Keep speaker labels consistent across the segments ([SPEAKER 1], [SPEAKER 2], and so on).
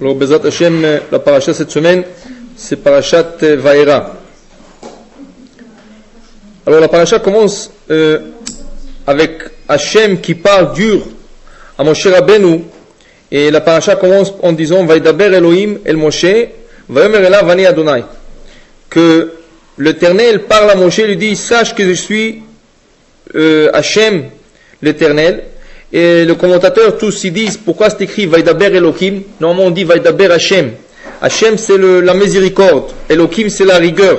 [SPEAKER 1] Alors, Bezat Hashem, la paracha cette semaine, c'est parachat Vaera. Alors, la paracha commence avec Hashem qui parle dur à Moshe Rabbeinu. Et la paracha commence en disant Vaidaber Elohim el Moshe, Vayomer elav ani Adonai. Que l'Éternel parle à Moshe et lui dit sache que je suis Hashem, l'Éternel. Et le commentateur tous ils disent pourquoi c'est écrit Vaidaber Elohim. Normalement on dit Vaidaber Hashem. Hashem c'est la miséricorde, Elohim c'est la rigueur.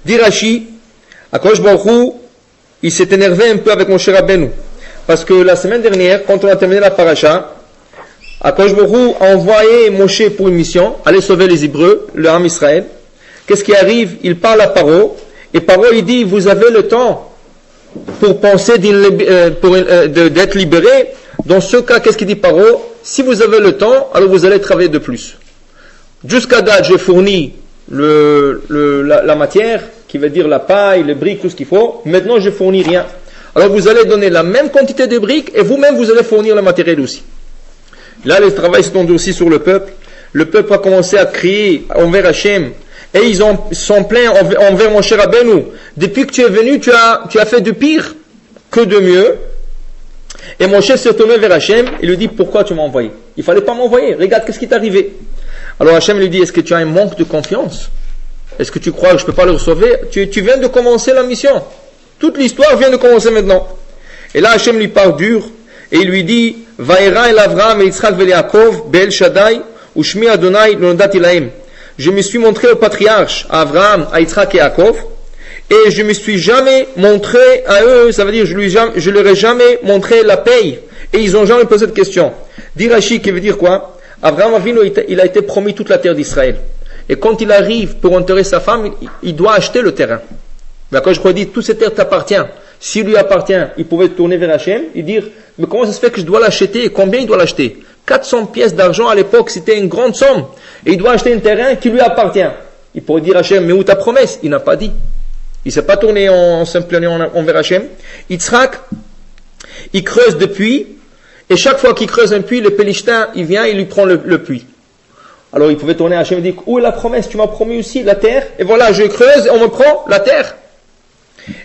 [SPEAKER 1] Dit Rashi, Akadosh Baruch Hu, il s'est énervé un peu avec Moshe Rabbeinu. Parce que la semaine dernière, quand on a terminé la paracha, Akadosh Baruch Hu a envoyé Moshe pour une mission, aller sauver les Hébreux, le Ham Israël. Qu'est-ce qui arrive? Il parle à Paro, et Paro il dit, vous avez le temps pour penser d'être libéré. Dans ce cas, qu'est-ce qu'il dit Paro? Si vous avez le temps, alors vous allez travailler de plus. Jusqu'à date, j'ai fourni la matière, qui veut dire la paille, les briques, tout ce qu'il faut. Maintenant, je fournis rien. Alors vous allez donner la même quantité de briques, et vous-même, vous allez fournir le matériel aussi. Là, le travail s'est endurci sur le peuple. Le peuple a commencé à crier envers Hachem. Et ils sont pleins envers mon cher Rabbeinu. Depuis que tu es venu, tu as fait du pire que de mieux. Et mon chef s'est tourné vers Hachem. Il lui dit, pourquoi tu m'as envoyé? Il fallait pas m'envoyer. Regarde, qu'est-ce qui t'est arrivé? Alors Hachem lui dit, est-ce que tu as un manque de confiance? Est-ce que tu crois que je peux pas le sauver? Tu viens de commencer la mission. Toute l'histoire vient de commencer maintenant. Et là, Hachem lui parle dur. Et il lui dit, Vaera el Avraham et Yitzhak vel Yaakov, Be'el Shaddai, Ushmi Adonai l'onodati lahem. Je me suis montré au patriarche, à Abraham, à Yitzhak et à Yaakov, et je me suis jamais montré à eux, ça veut dire je leur ai jamais montré la paye, et ils ont jamais posé de question. Dit Rashi, qui veut dire quoi? Abraham Avinu, il a été promis toute la terre d'Israël. Et quand il arrive pour enterrer sa femme, il doit acheter le terrain. Mais quand je crois dit, toute cette terre t'appartient. S'il lui appartient, il pouvait tourner vers Hachem et dire, mais comment ça se fait que je dois l'acheter et combien il doit l'acheter? 400 pièces d'argent à l'époque, c'était une grande somme. Et il doit acheter un terrain qui lui appartient. Il pourrait dire à Hachem, mais où ta promesse? Il n'a pas dit. Il ne s'est pas tourné en s'implantant envers Hachem. Yitzhak, il creuse des puits. Et chaque fois qu'il creuse un puits, le Pélistin, il vient, il lui prend le puits. Alors il pouvait tourner à Hachem et dire, où est la promesse? Tu m'as promis aussi la terre. Et voilà, je creuse et on me prend la terre.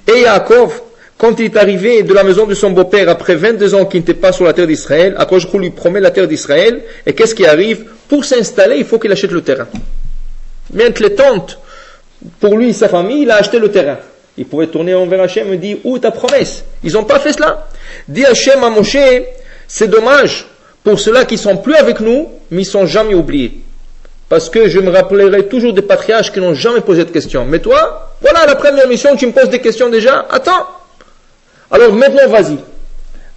[SPEAKER 1] Et Yaakov, quand il est arrivé de la maison de son beau-père, après 22 ans qu'il n'était pas sur la terre d'Israël, Akadosh Baruch Hu lui promet la terre d'Israël, et qu'est-ce qui arrive? Pour s'installer, il faut qu'il achète le terrain. Même les tantes, pour lui et sa famille, il a acheté le terrain. Il pouvait tourner envers Hachem et dire, où est ta promesse? Ils n'ont pas fait cela. Dit Hachem à Moshe, c'est dommage pour ceux-là qui sont plus avec nous, mais ils sont jamais oubliés. Parce que je me rappellerai toujours des patriarches qui n'ont jamais posé de questions. Mais toi, voilà la première mission, tu me poses des questions déjà, attends. Alors maintenant,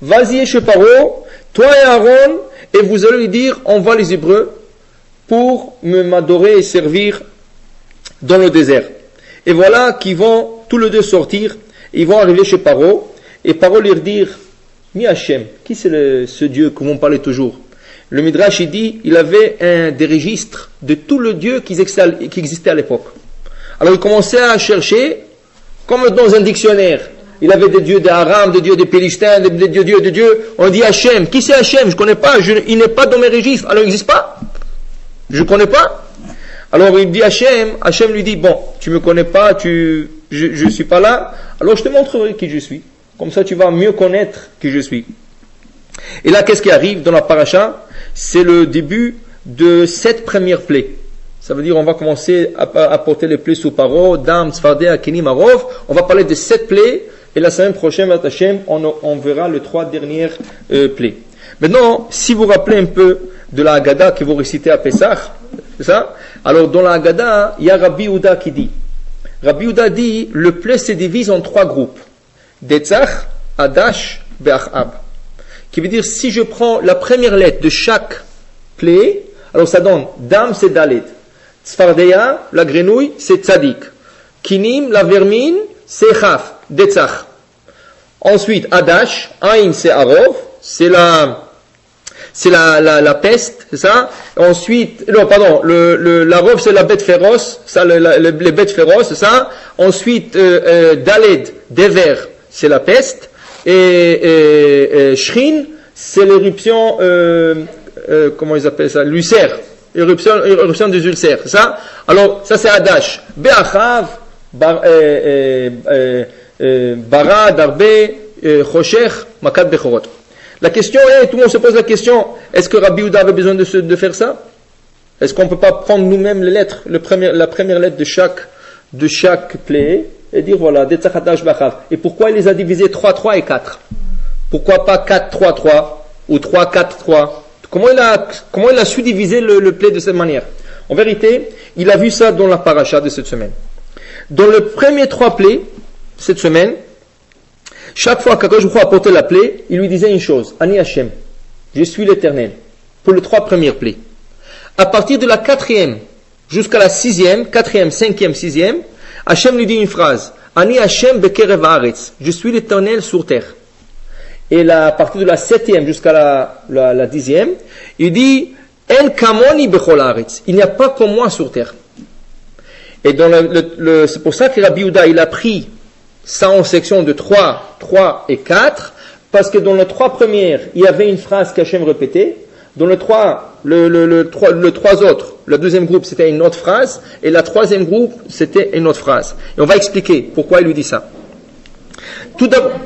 [SPEAKER 1] vas-y chez Paro, toi et Aaron, et vous allez lui dire, envoie les Hébreux pour m'adorer et servir dans le désert. Et voilà qu'ils vont tous les deux sortir, ils vont arriver chez Paro, et Paro leur dire, Mi Hachem, qui c'est ce Dieu que vous me parlez toujours? Le Midrash, il dit, il avait des registres de tous les dieux qui existaient à l'époque. Alors il commençait à chercher, comme dans un dictionnaire. Il avait des dieux d'Aram, des dieux de Pélistins, des dieux. On dit Hachem. Qui c'est Hachem? Je ne connais pas. Il n'est pas dans mes registres. Alors il n'existe pas. Je ne connais pas. Alors il dit Hachem. Hachem lui dit, bon, tu ne me connais pas, je ne suis pas là. Alors je te montrerai qui je suis. Comme ça tu vas mieux connaître qui je suis. Et là, qu'est-ce qui arrive dans la paracha? C'est le début de 7 premières plaies. Ça veut dire on va commencer à porter les plaies sous Paro, Dam, Tzfardea, Kenim, Arov. On va parler de 7 plaies. Et la semaine prochaine, on verra les 3 dernières plaies. Maintenant, si vous vous rappelez un peu de la Haggadah que vous récitez à Pessah, c'est ça? Alors, dans la Haggadah, il y a Rabbi Yehuda qui dit. Rabbi Yehuda dit, le plaie se divise en 3 groupes. Detzach, Adash, Be'achab. Qui veut dire, si je prends la première lettre de chaque plaie, alors ça donne, Dam, c'est Dalet. Tzfardea, la grenouille, c'est Tzadik. Kinim, la vermine, c'est Chaf, Detzach. Ensuite, Adash, Ain, c'est Arov, c'est la peste, c'est ça. Ensuite, l'Arov, c'est la bête féroce, ça, les bêtes féroces, c'est ça. Ensuite, Daled, Dever, c'est la peste. Et Shrin, c'est l'éruption comment ils appellent ça, l'ulcère, éruption des ulcères, c'est ça? Alors, ça c'est Hadash. Be'achav, Bara, Darbe, Choshech, Makat Bechorot. La question est, tout le monde se pose la question, est-ce que Rabbi Yehuda avait besoin de faire ça? Est-ce qu'on ne peut pas prendre nous-mêmes les lettres, la première lettre de chaque plaie, et dire voilà, Detzach Hadash Bachav. Et pourquoi il les a divisés 3, 3 et 4? Pourquoi pas 4, 3, 3 ou 3, 4, 3? Comment il a su diviser le plaie de cette manière? En vérité, il a vu ça dans la paracha de cette semaine. Dans le premier 3 plaies, cette semaine, chaque fois qu'Akadosh Baruch Hu apportait la plaie, il lui disait une chose, Ani Hashem, je suis l'Éternel, pour les 3 premières plaies. À partir de la 4e jusqu'à la 6e, 4e, 5e, 6e, Hashem lui dit une phrase, Ani Hashem bekerev haaretz, je suis l'Éternel sur terre. Et là, à partir de la 7e jusqu'à la 10e, il dit, En kamoni bechol haaretz, il n'y a pas comme moi sur terre. Et dans c'est pour ça que Rabbi Yehuda, il a pris ça en section de 3, 3 et 4, parce que dans les 3 premières, il y avait une phrase qu'Hachem répétait. Dans le 3 autres, le deuxième groupe, c'était une autre phrase, et la troisième groupe, c'était une autre phrase. Et on va expliquer pourquoi il lui dit ça. Tout d'abord,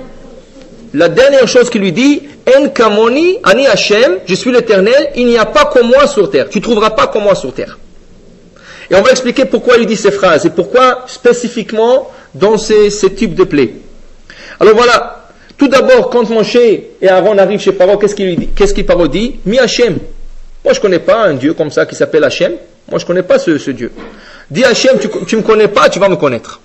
[SPEAKER 1] la dernière chose qu'il lui dit, En kamoni, ani Hashem, je suis l'Éternel, il n'y a pas comme moi sur terre. Tu ne trouveras pas comme moi sur terre. Et on va expliquer pourquoi il lui dit ces phrases, et pourquoi spécifiquement dans ces types de plaies. Alors voilà. Tout d'abord, quand Moshe et Aaron arrivent chez Paro, qu'est-ce qu'il Paro dit? Mi Hashem. Moi, je ne connais pas un Dieu comme ça qui s'appelle Hashem. Moi, je ne connais pas ce Dieu. Dis Hashem, tu ne me connais pas, tu vas me connaître.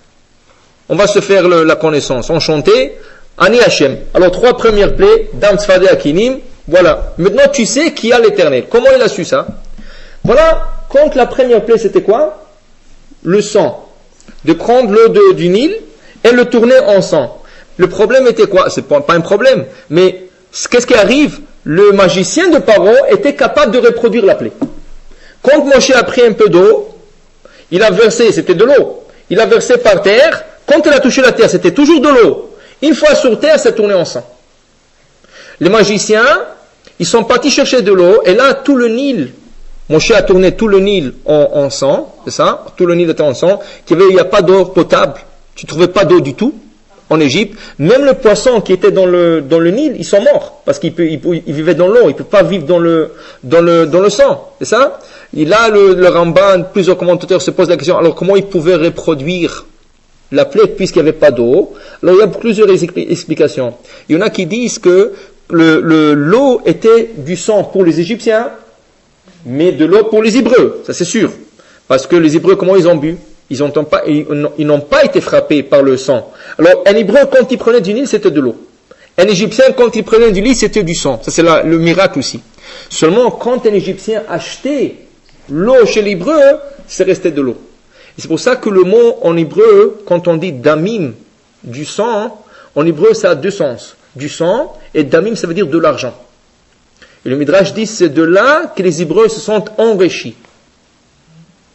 [SPEAKER 1] On va se faire la connaissance. Enchanté. Ani Hashem. Alors, 3 premières plaies. Dam Tzfadeh Akinim. Voilà. Maintenant, tu sais qui a l'Éternel. Comment il a su ça? Voilà. Quand la première plaie, c'était quoi? Le sang. De prendre l'eau du Nil et le tourner en sang. Le problème était quoi? C'est pas un problème, mais qu'est-ce qui arrive? Le magicien de Paro était capable de reproduire la plaie. Quand Moshe a pris un peu d'eau, il a versé, c'était de l'eau, il a versé par terre, quand il a touché la terre, c'était toujours de l'eau. Une fois sur terre, ça tournait en sang. Les magiciens, ils sont partis chercher de l'eau, et là, tout le Nil, Moshe a tourné tout le Nil en sang, c'est ça? Tout le Nil était en sang, il n'y a pas d'eau potable, tu ne trouvais pas d'eau du tout. En Égypte, même le poisson qui était dans le Nil, ils sont morts parce qu'ils vivaient dans l'eau, ils ne peuvent pas vivre dans le sang, c'est ça? Et là, le Ramban, plusieurs commentateurs se posent la question, alors comment ils pouvaient reproduire la plaie puisqu'il n'y avait pas d'eau? Alors il y a plusieurs explications. Il y en a qui disent que l'eau était du sang pour les Égyptiens, mais de l'eau pour les Hébreux, ça c'est sûr. Parce que les Hébreux, comment ils ont bu? Ils n'ont pas été frappés par le sang. Alors, un Hébreu, quand il prenait du Nil, c'était de l'eau. Un Égyptien, quand il prenait du Nil, c'était du sang. Ça, c'est le miracle aussi. Seulement, quand un Égyptien achetait l'eau chez l'Hébreu, c'est resté de l'eau. Et c'est pour ça que le mot en hébreu, quand on dit damim, du sang, en hébreu, ça a 2 sens. Du sang, et damim, ça veut dire de l'argent. Et le Midrash dit, c'est de là que les Hébreux se sont enrichis.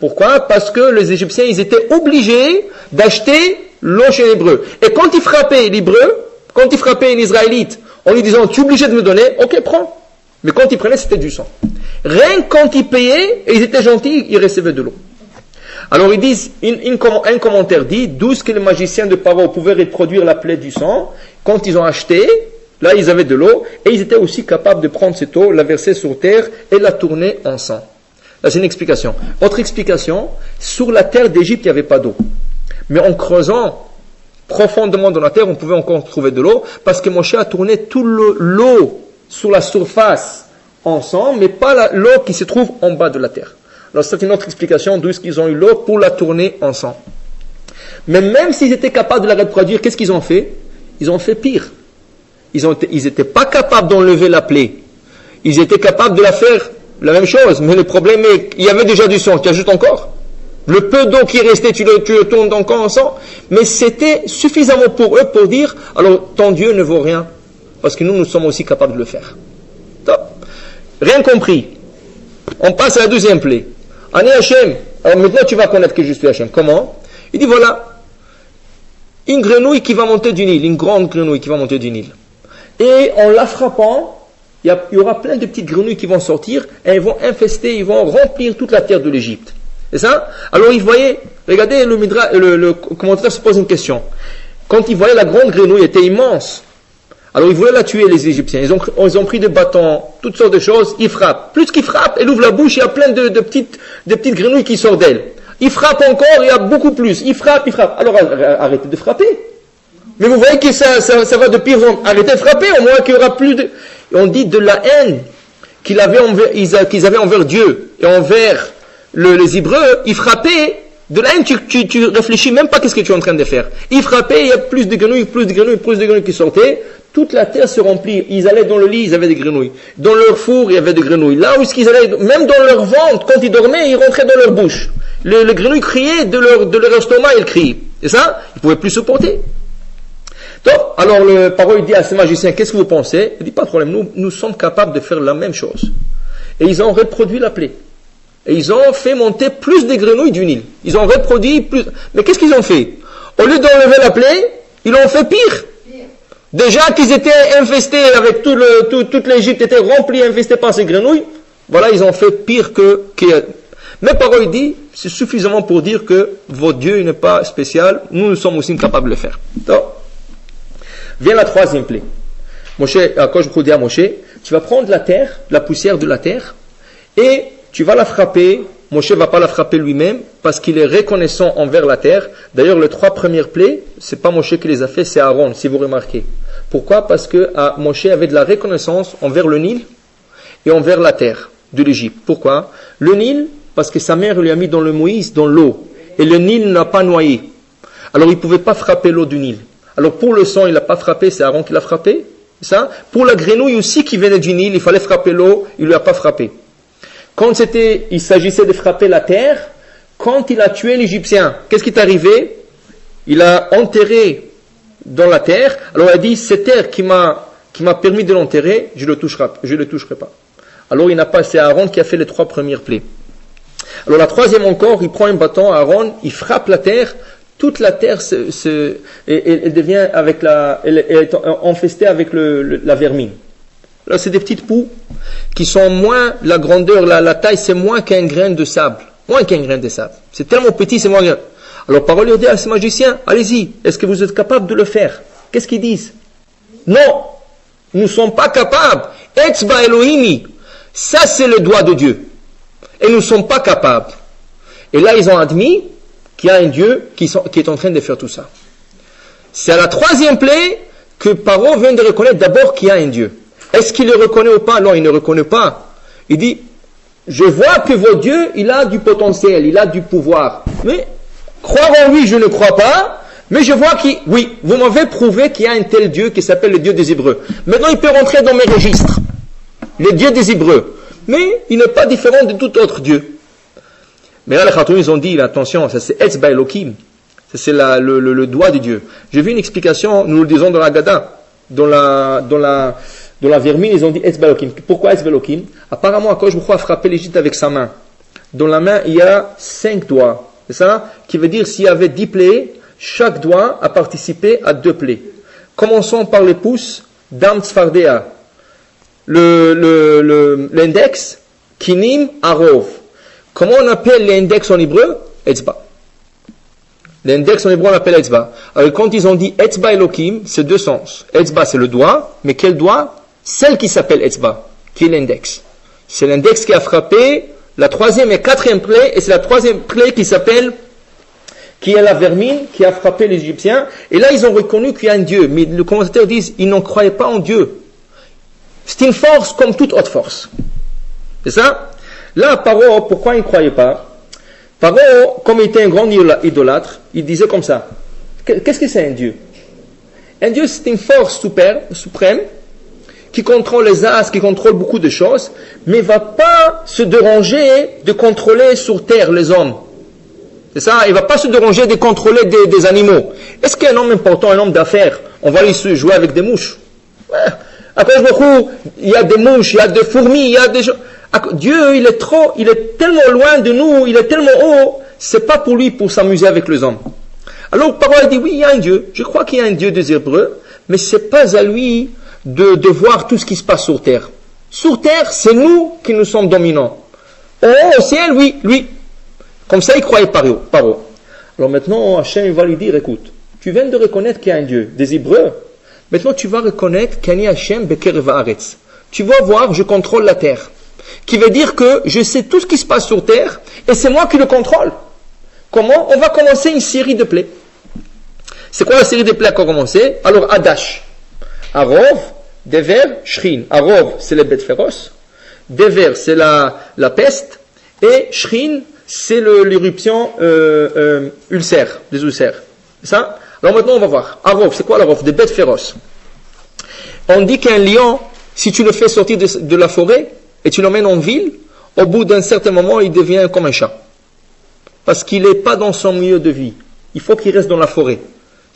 [SPEAKER 1] Pourquoi? Parce que les Égyptiens, ils étaient obligés d'acheter l'eau chez l'Hébreu. Et quand ils frappaient l'Hébreu, quand ils frappaient un Israélite, en lui disant, tu es obligé de me donner, ok, prends. Mais quand ils prenaient, c'était du sang. Rien que quand ils payaient, et ils étaient gentils, ils recevaient de l'eau. Alors ils disent, un commentaire dit, d'où ce que les magiciens de Paro pouvaient reproduire la plaie du sang, quand ils ont acheté, là ils avaient de l'eau, et ils étaient aussi capables de prendre cette eau, la verser sur terre, et la tourner en sang. Là, c'est une explication. Autre explication, sur la terre d'Égypte, il n'y avait pas d'eau. Mais en creusant profondément dans la terre, on pouvait encore trouver de l'eau, parce que Moshe a tourné toute l'eau sur la surface en sang, mais pas l'eau qui se trouve en bas de la terre. Alors, c'est une autre explication d'où est-ce qu'ils ont eu l'eau pour la tourner en sang. Mais même s'ils étaient capables de la reproduire, qu'est-ce qu'ils ont fait? Ils ont fait pire. Ils n'étaient pas capables d'enlever la plaie. Ils étaient capables de la faire la même chose, mais le problème est qu'il y avait déjà du sang, tu ajoutes encore. Le peu d'eau qui est resté, tu le tournes encore en sang. Mais c'était suffisamment pour eux pour dire, alors ton Dieu ne vaut rien, parce que nous sommes aussi capables de le faire. Top. Rien compris. On passe à la deuxième plaie. Ani Hashem. Alors maintenant tu vas connaître que je suis Hashem. Comment? Il dit voilà, une grenouille qui va monter du Nil, une grande grenouille qui va monter du Nil. Et en la frappant, il y aura plein de petites grenouilles qui vont sortir et elles vont infester, ils vont remplir toute la terre de l'Égypte. C'est ça? Alors ils voyaient, regardez, le commentateur se pose une question. Quand ils voyaient la grande grenouille était immense, alors ils voulaient la tuer, les Égyptiens. Ils ont pris des bâtons, toutes sortes de choses, ils frappent. Plus qu'ils frappent, elle ouvre la bouche, il y a plein de petites grenouilles qui sortent d'elle. Ils frappent encore, il y a beaucoup plus. Ils frappent. Alors arrêtez de frapper. Mais vous voyez que ça va de pire en... Arrêtez de frapper, au moins qu'il y aura plus de... On dit de la haine qu'ils avaient envers Dieu et envers les Hébreux, ils frappaient. De la haine, tu réfléchis même pas qu'est-ce que tu es en train de faire. Ils frappaient, il y a plus de grenouilles qui sortaient. Toute la terre se remplit. Ils allaient dans le lit, ils avaient des grenouilles. Dans leur four, il y avait des grenouilles. Là où ils allaient, même dans leur ventre, quand ils dormaient, ils rentraient dans leur bouche. Les grenouilles criaient de leur estomac, ils crient. Et ça, ils ne pouvaient plus supporter. Donc, alors le parole dit à ces magiciens, qu'est-ce que vous pensez? Il dit, pas de problème, nous sommes capables de faire la même chose. Et ils ont reproduit la plaie. Et ils ont fait monter plus de grenouilles du Nil. Ils ont reproduit plus. Mais qu'est-ce qu'ils ont fait? Au lieu d'enlever la plaie, ils l'ont fait pire. Déjà qu'ils étaient infestés avec toute l'Égypte était remplie, infestée par ces grenouilles. Voilà, ils ont fait pire que. Mais parole dit, c'est suffisamment pour dire que votre Dieu n'est pas spécial. Nous sommes aussi capables de le faire. Donc, vient la troisième plaie. Moshe, quand je dis à Moshe, tu vas prendre la terre, la poussière de la terre, et tu vas la frapper. Moshe ne va pas la frapper lui-même parce qu'il est reconnaissant envers la terre. D'ailleurs, les 3 premières plaies, c'est pas Moshe qui les a fait, c'est Aaron, si vous remarquez. Pourquoi? Parce que Moshe avait de la reconnaissance envers le Nil et envers la terre de l'Égypte. Pourquoi? Le Nil, parce que sa mère lui a mis dans le Moïse, dans l'eau, et le Nil n'a pas noyé. Alors il ne pouvait pas frapper l'eau du Nil. Alors pour le sang, il n'a pas frappé, c'est Aaron qui l'a frappé. Ça. Pour la grenouille aussi qui venait du Nil, il fallait frapper l'eau, il ne lui a pas frappé. Quand il s'agissait de frapper la terre, quand il a tué l'Égyptien, qu'est-ce qui est arrivé? Il a enterré dans la terre. Alors il a dit, cette terre qui m'a permis de l'enterrer, je ne le toucherai pas. Alors il n'a pas, c'est Aaron qui a fait les 3 premières plaies. Alors la troisième encore, il prend un bâton, Aaron, il frappe la terre, toute la terre elle devient elle est infestée avec la vermine. Là, c'est des petites poux qui sont moins, la grandeur, la taille, c'est moins qu'un grain de sable. Moins qu'un grain de sable. C'est tellement petit, c'est moins grand. Alors, parole dit à ces magiciens, allez-y, est-ce que vous êtes capables de le faire? Qu'est-ce qu'ils disent? Non, nous ne sommes pas capables. Etzba Elohimi, ça c'est le doigt de Dieu. Et nous ne sommes pas capables. Et là, ils ont admis qu'il y a un Dieu qui est en train de faire tout ça. C'est à la troisième plaie que Paro vient de reconnaître d'abord qu'il y a un Dieu. Est-ce qu'il le reconnaît ou pas? Non, il ne le reconnaît pas. Il dit, je vois que votre Dieu, il a du potentiel, il a du pouvoir. Mais, croire en lui, je ne crois pas. Mais je vois oui, vous m'avez prouvé qu'il y a un tel Dieu qui s'appelle le Dieu des Hébreux. Maintenant, il peut rentrer dans mes registres. Le Dieu des Hébreux. Mais, il n'est pas différent de tout autre Dieu. Mais là, les Khatounis, ils ont dit, attention, ça c'est Etzba Elohim. Ça c'est le doigt de Dieu. J'ai vu une explication, nous le disons dans la Gada, dans la vermine, ils ont dit Etzba Elohim. Pourquoi Etzba Elohim? Apparemment, Akadosh Baruch Hu a frappé l'Égypte avec sa main. Dans la main, il y a 5 doigts. C'est ça? Qui veut dire, s'il y avait 10 plaies, chaque doigt a participé à 2 plaies. Commençons par les pouces, Dam Tzfardea. L'index, Kinim Arov. Comment on appelle l'index en hébreu? Etzba. L'index en hébreu, on appelle Etzba. Alors, quand ils ont dit Etzba Elohim, c'est 2 sens. Etzba, c'est le doigt, mais quel doigt? Celle qui s'appelle Etzba, qui est l'index. C'est l'index qui a frappé la 3e et 4e plaie, et c'est la 3e plaie qui est la vermine, qui a frappé les Égyptiens. Et là, ils ont reconnu qu'il y a un Dieu. Mais le commentateur dit, ils n'en croyaient pas en Dieu. C'est une force comme toute autre force. C'est ça? Là, Paro, pourquoi il ne croyait pas? Paro, comme il était un grand idolâtre, il disait comme ça. Qu'est-ce que c'est un Dieu? Un Dieu, c'est une force suprême, qui contrôle les astres, qui contrôle beaucoup de choses, mais ne va pas se déranger de contrôler sur terre les hommes. C'est ça? Il ne va pas se déranger de contrôler des animaux. Est-ce qu'un homme important, un homme d'affaires, on va lui jouer avec des mouches? Ouais. Après, il y a des mouches, il y a des fourmis, il y a des choses. Dieu, il est tellement loin de nous, il est tellement haut, c'est pas pour lui pour s'amuser avec les hommes. Alors, Parole dit, oui, il y a un Dieu. Je crois qu'il y a un Dieu des Hébreux, mais c'est pas à lui de voir tout ce qui se passe sur terre. Sur terre, c'est nous qui nous sommes dominants. Au ciel, oui, lui. Comme ça, il croyait Paro. Alors maintenant, Hachem va lui dire, écoute, tu viens de reconnaître qu'il y a un Dieu, des Hébreux. Maintenant, tu vas reconnaître qu'Ani Hachem Bekerev Haaretz. Tu vas voir, je contrôle la terre. Qui veut dire que je sais tout ce qui se passe sur terre et c'est moi qui le contrôle. Comment? On va commencer une série de plaies. C'est quoi la série de plaies qu'on a commencé? Alors, Adash, Arov, Dever, Shrin. Arov, c'est les bêtes féroces. Dever, c'est la peste. Et Shrin, c'est l'éruption ulcère, des ulcères. C'est ça? Alors maintenant, on va voir. Arov, c'est quoi l'Arov? Des bêtes féroces. On dit qu'un lion, si tu le fais sortir de la forêt et tu l'emmènes en ville, au bout d'un certain moment, il devient comme un chat. Parce qu'il n'est pas dans son milieu de vie. Il faut qu'il reste dans la forêt.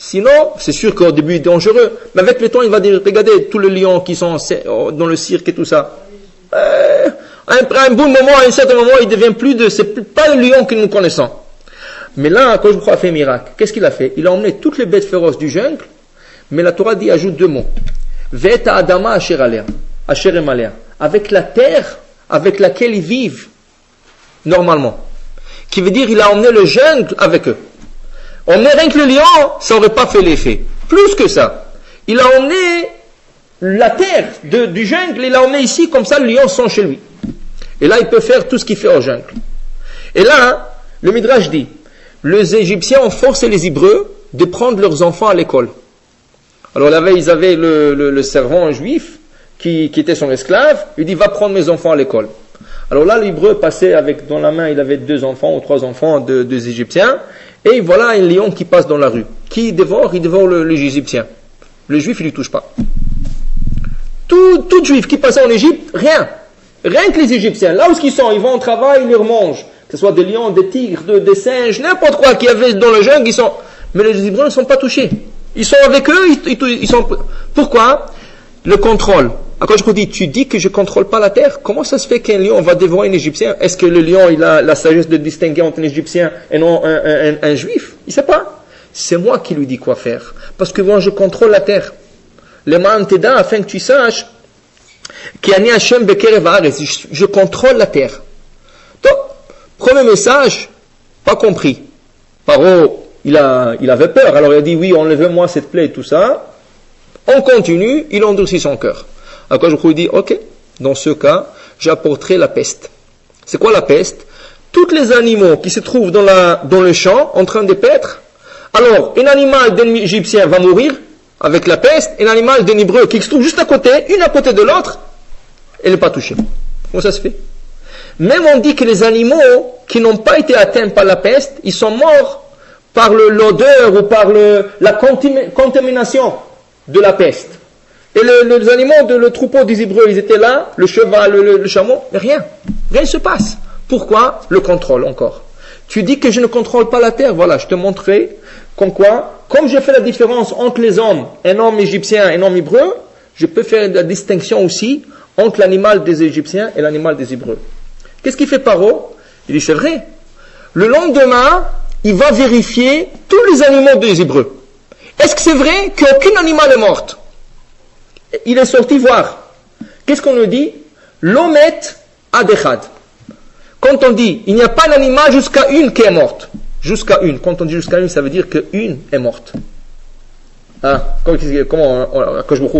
[SPEAKER 1] Sinon, c'est sûr qu'au début, il est dangereux. Mais avec le temps, il va dire, regardez, tous les lions qui sont dans le cirque et tout ça. À un bon moment, à un certain moment, il devient c'est pas le lion que nous connaissons. Mais là, quand je crois a fait un miracle, qu'est-ce qu'il a fait? Il a emmené toutes les bêtes féroces du jungle, mais la Torah dit, ajoute 2 mots. Veta Adama Asher Emalea. Avec la terre avec laquelle ils vivent normalement. Qui veut dire, il a emmené le jungle avec eux. Emmener rien que le lion, ça n'aurait pas fait l'effet. Plus que ça. Il a emmené la terre du jungle, il l'a emmené ici, comme ça le lion sent chez lui. Et là, il peut faire tout ce qu'il fait au jungle. Et là, le Midrash dit, les Égyptiens ont forcé les Hébreux de prendre leurs enfants à l'école. Alors là, ils avaient le servant juif qui était son esclave. Il dit, va prendre mes enfants à l'école. Alors là, l'Hébreu passait dans la main, il avait 2 enfants ou 3 enfants des Égyptiens. Et voilà un lion qui passe dans la rue. Qui dévore? Il dévore les Égyptiens. Le juif, il ne lui touche pas. Tout juif qui passait en Égypte, rien. Rien que les Égyptiens. Là où ils sont, ils vont au travail, ils les remangent. Que ce soit des lions, des tigres, des singes, n'importe quoi qu'il y avait dans le jungle, mais les Hébreux ne sont pas touchés. Ils sont avec eux, ils sont... Pourquoi? Le contrôle. Quand je vous dis, tu dis que je ne contrôle pas la terre, comment ça se fait qu'un lion va dévorer un Égyptien? Est-ce que le lion, il a la sagesse de distinguer entre un Égyptien et non un juif? Il ne sait pas. C'est moi qui lui dis quoi faire. Parce que moi, je contrôle la terre. Le ma'an teda, afin que tu saches, qu'Ani Hashem Bekerev Haaretz, je contrôle la terre. Donc, premier message, pas compris. Paro, il avait peur. Alors il a dit, oui, enlevez-moi cette plaie et tout ça. On continue, il endurcit son cœur. Alors quand je vous dis, ok, dans ce cas, j'apporterai la peste. C'est quoi la peste? Tous les animaux qui se trouvent dans le champ, en train de paître. Alors, un animal d'un Égyptien va mourir avec la peste, un animal d'un Hébreu qui se trouve juste à côté, une à côté de l'autre, elle n'est pas touchée. Comment ça se fait? Même on dit que les animaux qui n'ont pas été atteints par la peste, ils sont morts par l'odeur ou par la contamination de la peste. Et les animaux le troupeau des Hébreux, ils étaient là, le cheval, le chameau, rien ne se passe. Pourquoi? Le contrôle encore. Tu dis que je ne contrôle pas la terre, voilà, je te montrerai comme quoi, comme je fais la différence entre les hommes, un homme égyptien et un homme hébreu, je peux faire la distinction aussi entre l'animal des Égyptiens et l'animal des Hébreux. Qu'est-ce qu'il fait Paro? Il dit, c'est vrai. Le lendemain, il va vérifier tous les animaux des Hébreux. Est-ce que c'est vrai qu'aucun animal est mort? Il est sorti voir. Qu'est-ce qu'on nous dit? L'omet adechad. Quand on dit, il n'y a pas d'animal jusqu'à une qui est morte. Jusqu'à une. Quand on dit jusqu'à une, ça veut dire qu'une est morte. Comment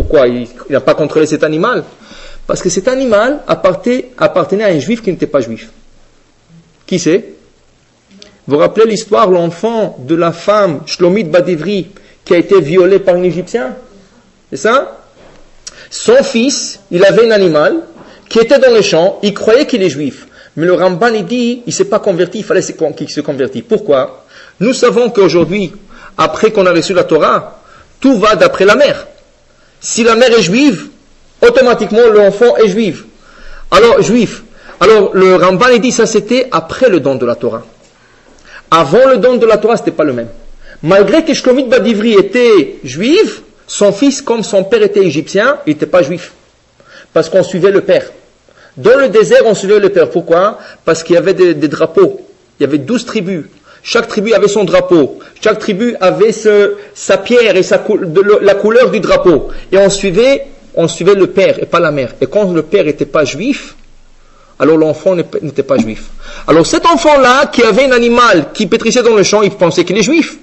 [SPEAKER 1] quoi? Il n'a pas contrôlé cet animal? Parce que cet animal appartenait à un juif qui n'était pas juif. Qui c'est? Vous vous rappelez l'histoire, l'enfant de la femme Shlomit Badivri qui a été violé par un Égyptien? C'est ça? Son fils, il avait un animal qui était dans le champ, il croyait qu'il est juif. Mais le Ramban, il dit, il ne s'est pas converti, il fallait qu'il se convertisse. Pourquoi? Nous savons qu'aujourd'hui, après qu'on a reçu la Torah, tout va d'après la mère. Si la mère est juive, automatiquement l'enfant est juif. Alors, le Ramban, il dit, ça c'était après le don de la Torah. Avant le don de la Torah, c'était pas le même. Malgré que Shlomit Badivri était juif, son fils, comme son père était égyptien, il n'était pas juif. Parce qu'on suivait le père. Dans le désert, on suivait le père. Pourquoi? Parce qu'il y avait des drapeaux. Il y avait 12 tribus. Chaque tribu avait son drapeau. Chaque tribu avait sa pierre et la couleur du drapeau. Et on suivait on suivait le père et pas la mère. Et quand le père n'était pas juif, alors l'enfant n'était pas juif. Alors cet enfant-là, qui avait un animal qui pétrissait dans le champ, il pensait qu'il est juif.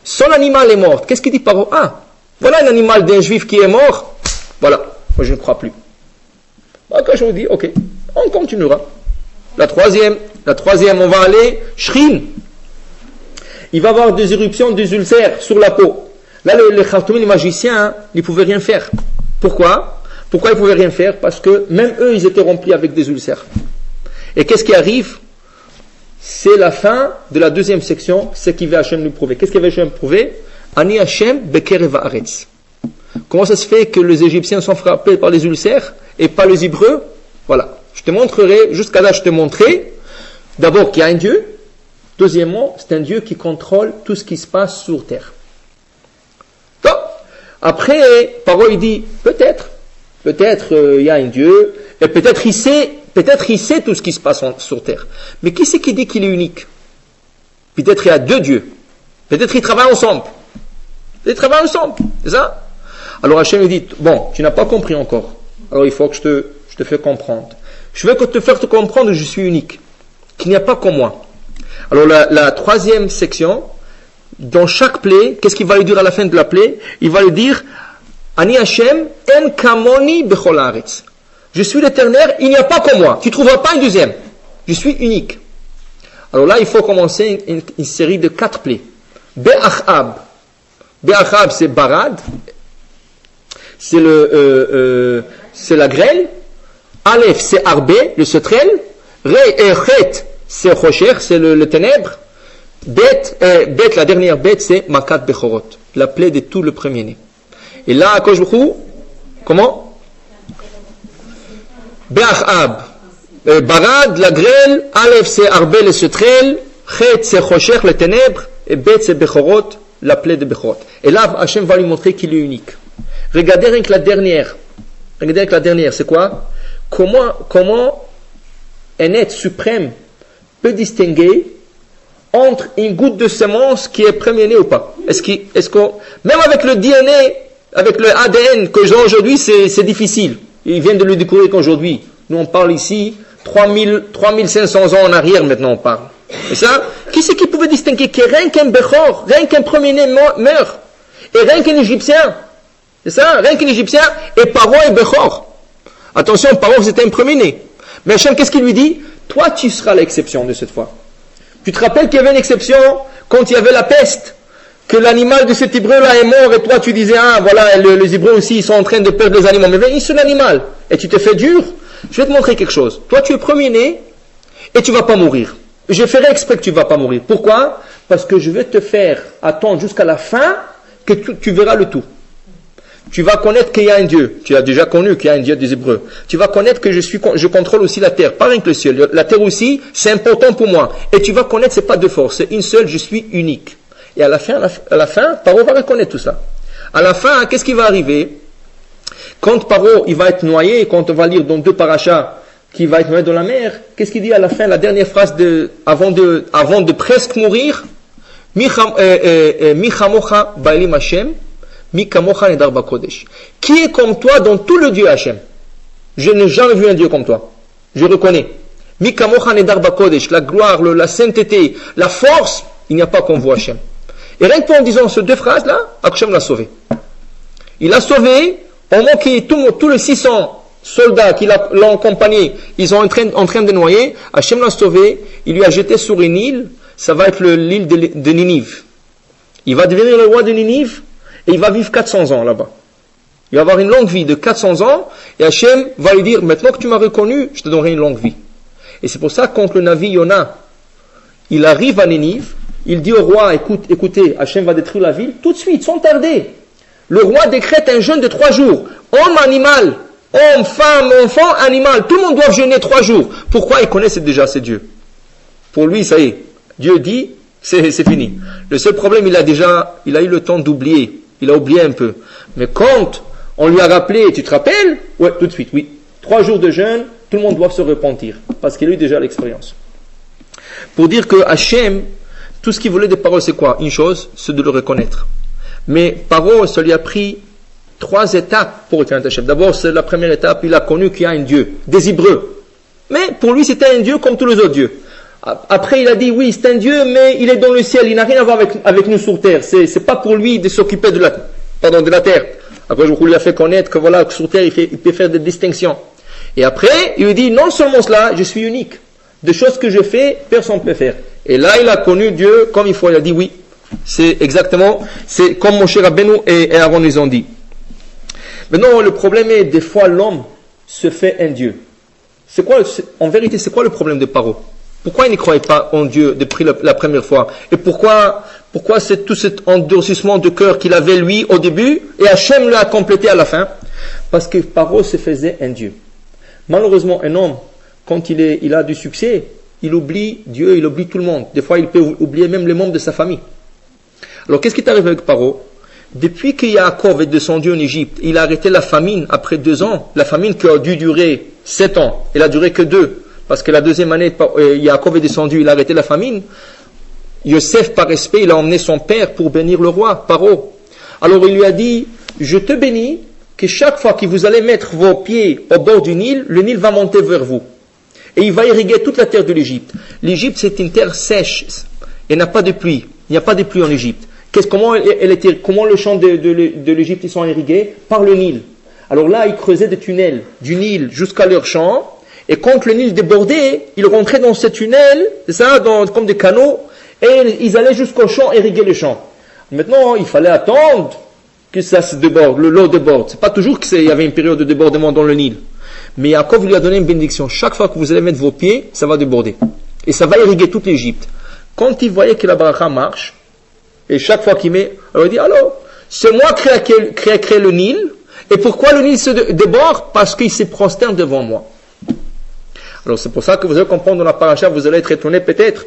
[SPEAKER 1] Son animal est mort. Qu'est-ce qu'il dit Paro? Ah, voilà un animal d'un juif qui est mort. Voilà, moi je ne crois plus. Quand je vous dis, ok, on continuera. La troisième, on va aller, Shrin. Il va avoir des éruptions, des ulcères sur la peau. Là, les Khartoumi, les magiciens, ils ne pouvaient rien faire. Pourquoi ils ne pouvaient rien faire? Parce que même eux, ils étaient remplis avec des ulcères. Et qu'est-ce qui arrive? C'est la fin de la deuxième section, c'est qui va Hachem nous prouver. Qu'est-ce qu'il va Hachem prouver? Ani Hachem bekerev haaretz. Comment ça se fait que les Égyptiens sont frappés par les ulcères et pas les Hébreux? Voilà. Je te montrerai, jusqu'à là je te montrerai, d'abord qu'il y a un Dieu. Deuxièmement, c'est un Dieu qui contrôle tout ce qui se passe sur terre. Donc, après, Paro il dit, peut-être il y a un Dieu, et peut-être il sait tout ce qui se passe sur terre. Mais qui c'est qui dit qu'il est unique? Peut-être il y a deux dieux. Peut-être ils travaillent ensemble. C'est ça? Alors Hachem lui dit, bon, tu n'as pas compris encore. Alors il faut que je te fais comprendre. Je veux te faire comprendre que je suis unique. Qu'il n'y a pas comme moi. Alors la troisième section, dans chaque plaie, qu'est-ce qu'il va lui dire à la fin de la plaie? Il va lui dire, Ani Hachem, en kamoni bechol haaretz. Je suis l'Éternel, il n'y a pas comme moi. Tu ne trouveras pas un deuxième. Je suis unique. Alors là, il faut commencer une série de 4 plaies. Be'achab. Be'achab, c'est barad. C'est la grêle. Aleph, c'est arbé, le sauterelle. Chet, c'est rocher, c'est le ténèbre. Bet, la dernière bête, c'est makat bechorot. La plaie de tout le premier-né. Et là, à Koshbouchou, comment? Be'achab. Barad, la grêle. Aleph, c'est arbé, le sauterelle. Chet, c'est rocher, le ténèbre. Et bet, c'est bechorot, la plaie de bechorot. Et là, Hachem va lui montrer qu'il est unique. Regardez avec la dernière. C'est quoi? Comment un être suprême peut distinguer entre une goutte de semence qui est premier-né ou pas? Même avec le DNA, avec le ADN que j'ai aujourd'hui, c'est difficile. Ils viennent de le découvrir qu'aujourd'hui. Nous, on parle ici, 3500 ans en arrière, maintenant on parle. Et ça, qui c'est qui pouvait distinguer que rien qu'un Bechor, rien qu'un premier-né meurt, et rien qu'un Égyptien? C'est ça, rien qu'un Égyptien, et Paro et Bechor. Attention, Paro c'était un premier-né. Mais Hachem, qu'est-ce qu'il lui dit? Toi, tu seras l'exception de cette fois. Tu te rappelles qu'il y avait une exception quand il y avait la peste, que l'animal de cet hébreu-là est mort, et toi tu disais, ah voilà, les hébreux aussi, ils sont en train de perdre les animaux. Mais viens, un seul animal, et tu te fais dur. Je vais te montrer quelque chose. Toi, tu es premier-né, et tu ne vas pas mourir. Je ferai exprès que tu ne vas pas mourir. Pourquoi? Parce que je vais te faire attendre jusqu'à la fin, que tu verras le tout. Tu vas connaître qu'il y a un Dieu. Tu as déjà connu qu'il y a un Dieu des Hébreux. Tu vas connaître que je contrôle aussi la terre, pas rien que le ciel. La terre aussi, c'est important pour moi. Et tu vas connaître, c'est pas deux forces, c'est une seule, je suis unique. Et à la fin, Paro va reconnaître tout ça. À la fin, qu'est-ce qui va arriver? Quand Paro, il va être noyé, quand on va lire dans 2 parachas, qu'il va être noyé dans la mer, qu'est-ce qu'il dit à la fin, la dernière phrase avant de presque mourir? Michamocha ba'elim Hashem. Qui est comme toi dans tout le Dieu Hachem? Je n'ai jamais vu un Dieu comme toi. Je reconnais. La gloire, la sainteté, la force, il n'y a pas comme vous Hachem. Et rien que en disant ces 2 phrases-là, Hachem l'a sauvé. Il l'a sauvé, au moment que tous les 600 soldats qui l'ont accompagné, ils sont en train de noyer, Hachem l'a sauvé, il lui a jeté sur une île, ça va être l'île de Ninive. Il va devenir le roi de Ninive, et il va vivre 400 ans là-bas. Il va avoir une longue vie de 400 ans, et Hachem va lui dire, maintenant que tu m'as reconnu, je te donnerai une longue vie. Et c'est pour ça, quand le Navi Yona, il arrive à Ninive, il dit au roi, écoutez, Hachem va détruire la ville, tout de suite, sans tarder. Le roi décrète un jeûne de 3 jours. Homme, animal, homme, femme, enfant, animal, tout le monde doit jeûner 3 jours. Pourquoi? Il connaissait déjà ces dieux. Pour lui, ça y est, Dieu dit, c'est fini. Le seul problème, il a eu le temps d'oublier. Il a oublié un peu. Mais quand on lui a rappelé, tu te rappelles? Ouais, tout de suite, oui. 3 jours de jeûne, tout le monde doit se repentir. Parce qu'il a eu déjà l'expérience. Pour dire que Hachem, tout ce qu'il voulait des paroles, c'est quoi? Une chose, c'est de le reconnaître. Mais Paro, ça lui a pris 3 étapes pour reconnaître Hachem. D'abord, c'est la première étape, il a connu qu'il y a un Dieu, des Hébreux. Mais pour lui, c'était un Dieu comme tous les autres dieux. Après, il a dit, oui, c'est un Dieu, mais il est dans le ciel, il n'a rien à voir avec nous sur terre. C'est pas pour lui de s'occuper de la terre. Après, je lui a fait connaître que voilà, que sur terre, il peut faire des distinctions. Et après, il lui dit, non seulement cela, je suis unique. Des choses que je fais, personne ne peut faire. Et là, il a connu Dieu comme il faut. Il a dit, oui, c'est comme Moshe Rabbeinu et Aaron ils ont dit. Maintenant, le problème est, des fois, l'homme se fait un Dieu. En vérité, c'est quoi le problème de Paro? Pourquoi il ne croyait pas en Dieu depuis la première fois? Et pourquoi c'est tout cet endurcissement de cœur qu'il avait lui au début et Hachem l'a complété à la fin? Parce que Paro se faisait un Dieu. Malheureusement, un homme, quand il a du succès, il oublie Dieu, il oublie tout le monde. Des fois, il peut oublier même les membres de sa famille. Alors, qu'est-ce qui est arrivé avec Paro? Depuis que Yaakov est descendu en Égypte, il a arrêté la famine après 2 ans. La famine qui a dû durer 7 ans. Elle a duré que 2. Parce que la deuxième année, Yaakov est descendu, il a arrêté la famine. Yosef, par respect, il a emmené son père pour bénir le roi, Paro. Alors il lui a dit, je te bénis que chaque fois que vous allez mettre vos pieds au bord du Nil, le Nil va monter vers vous. Et il va irriguer toute la terre de l'Égypte. L'Égypte, c'est une terre sèche. Il n'y a pas de pluie. Il n'y a pas de pluie en Égypte. Comment le champ de l'Égypte ils sont irrigués? Par le Nil. Alors là, ils creusaient des tunnels du Nil jusqu'à leur champ. Et quand le Nil débordait, ils rentraient dans ces tunnels, comme des canaux, et ils allaient jusqu'au champ, irriguer le champ. Maintenant, il fallait attendre que ça se déborde, l'eau déborde. C'est pas toujours qu'il y avait une période de débordement dans le Nil. Mais Yaakov lui a donné une bénédiction. Chaque fois que vous allez mettre vos pieds, ça va déborder. Et ça va irriguer toute l'Égypte. Quand il voyait que la baraka marche, et chaque fois qu'il met, alors il dit, alors, c'est moi qui ai créé le Nil, et pourquoi le Nil se déborde? Parce qu'il se prosterne devant moi. Alors c'est pour ça que vous allez comprendre dans la paracha, vous allez être étonné peut-être.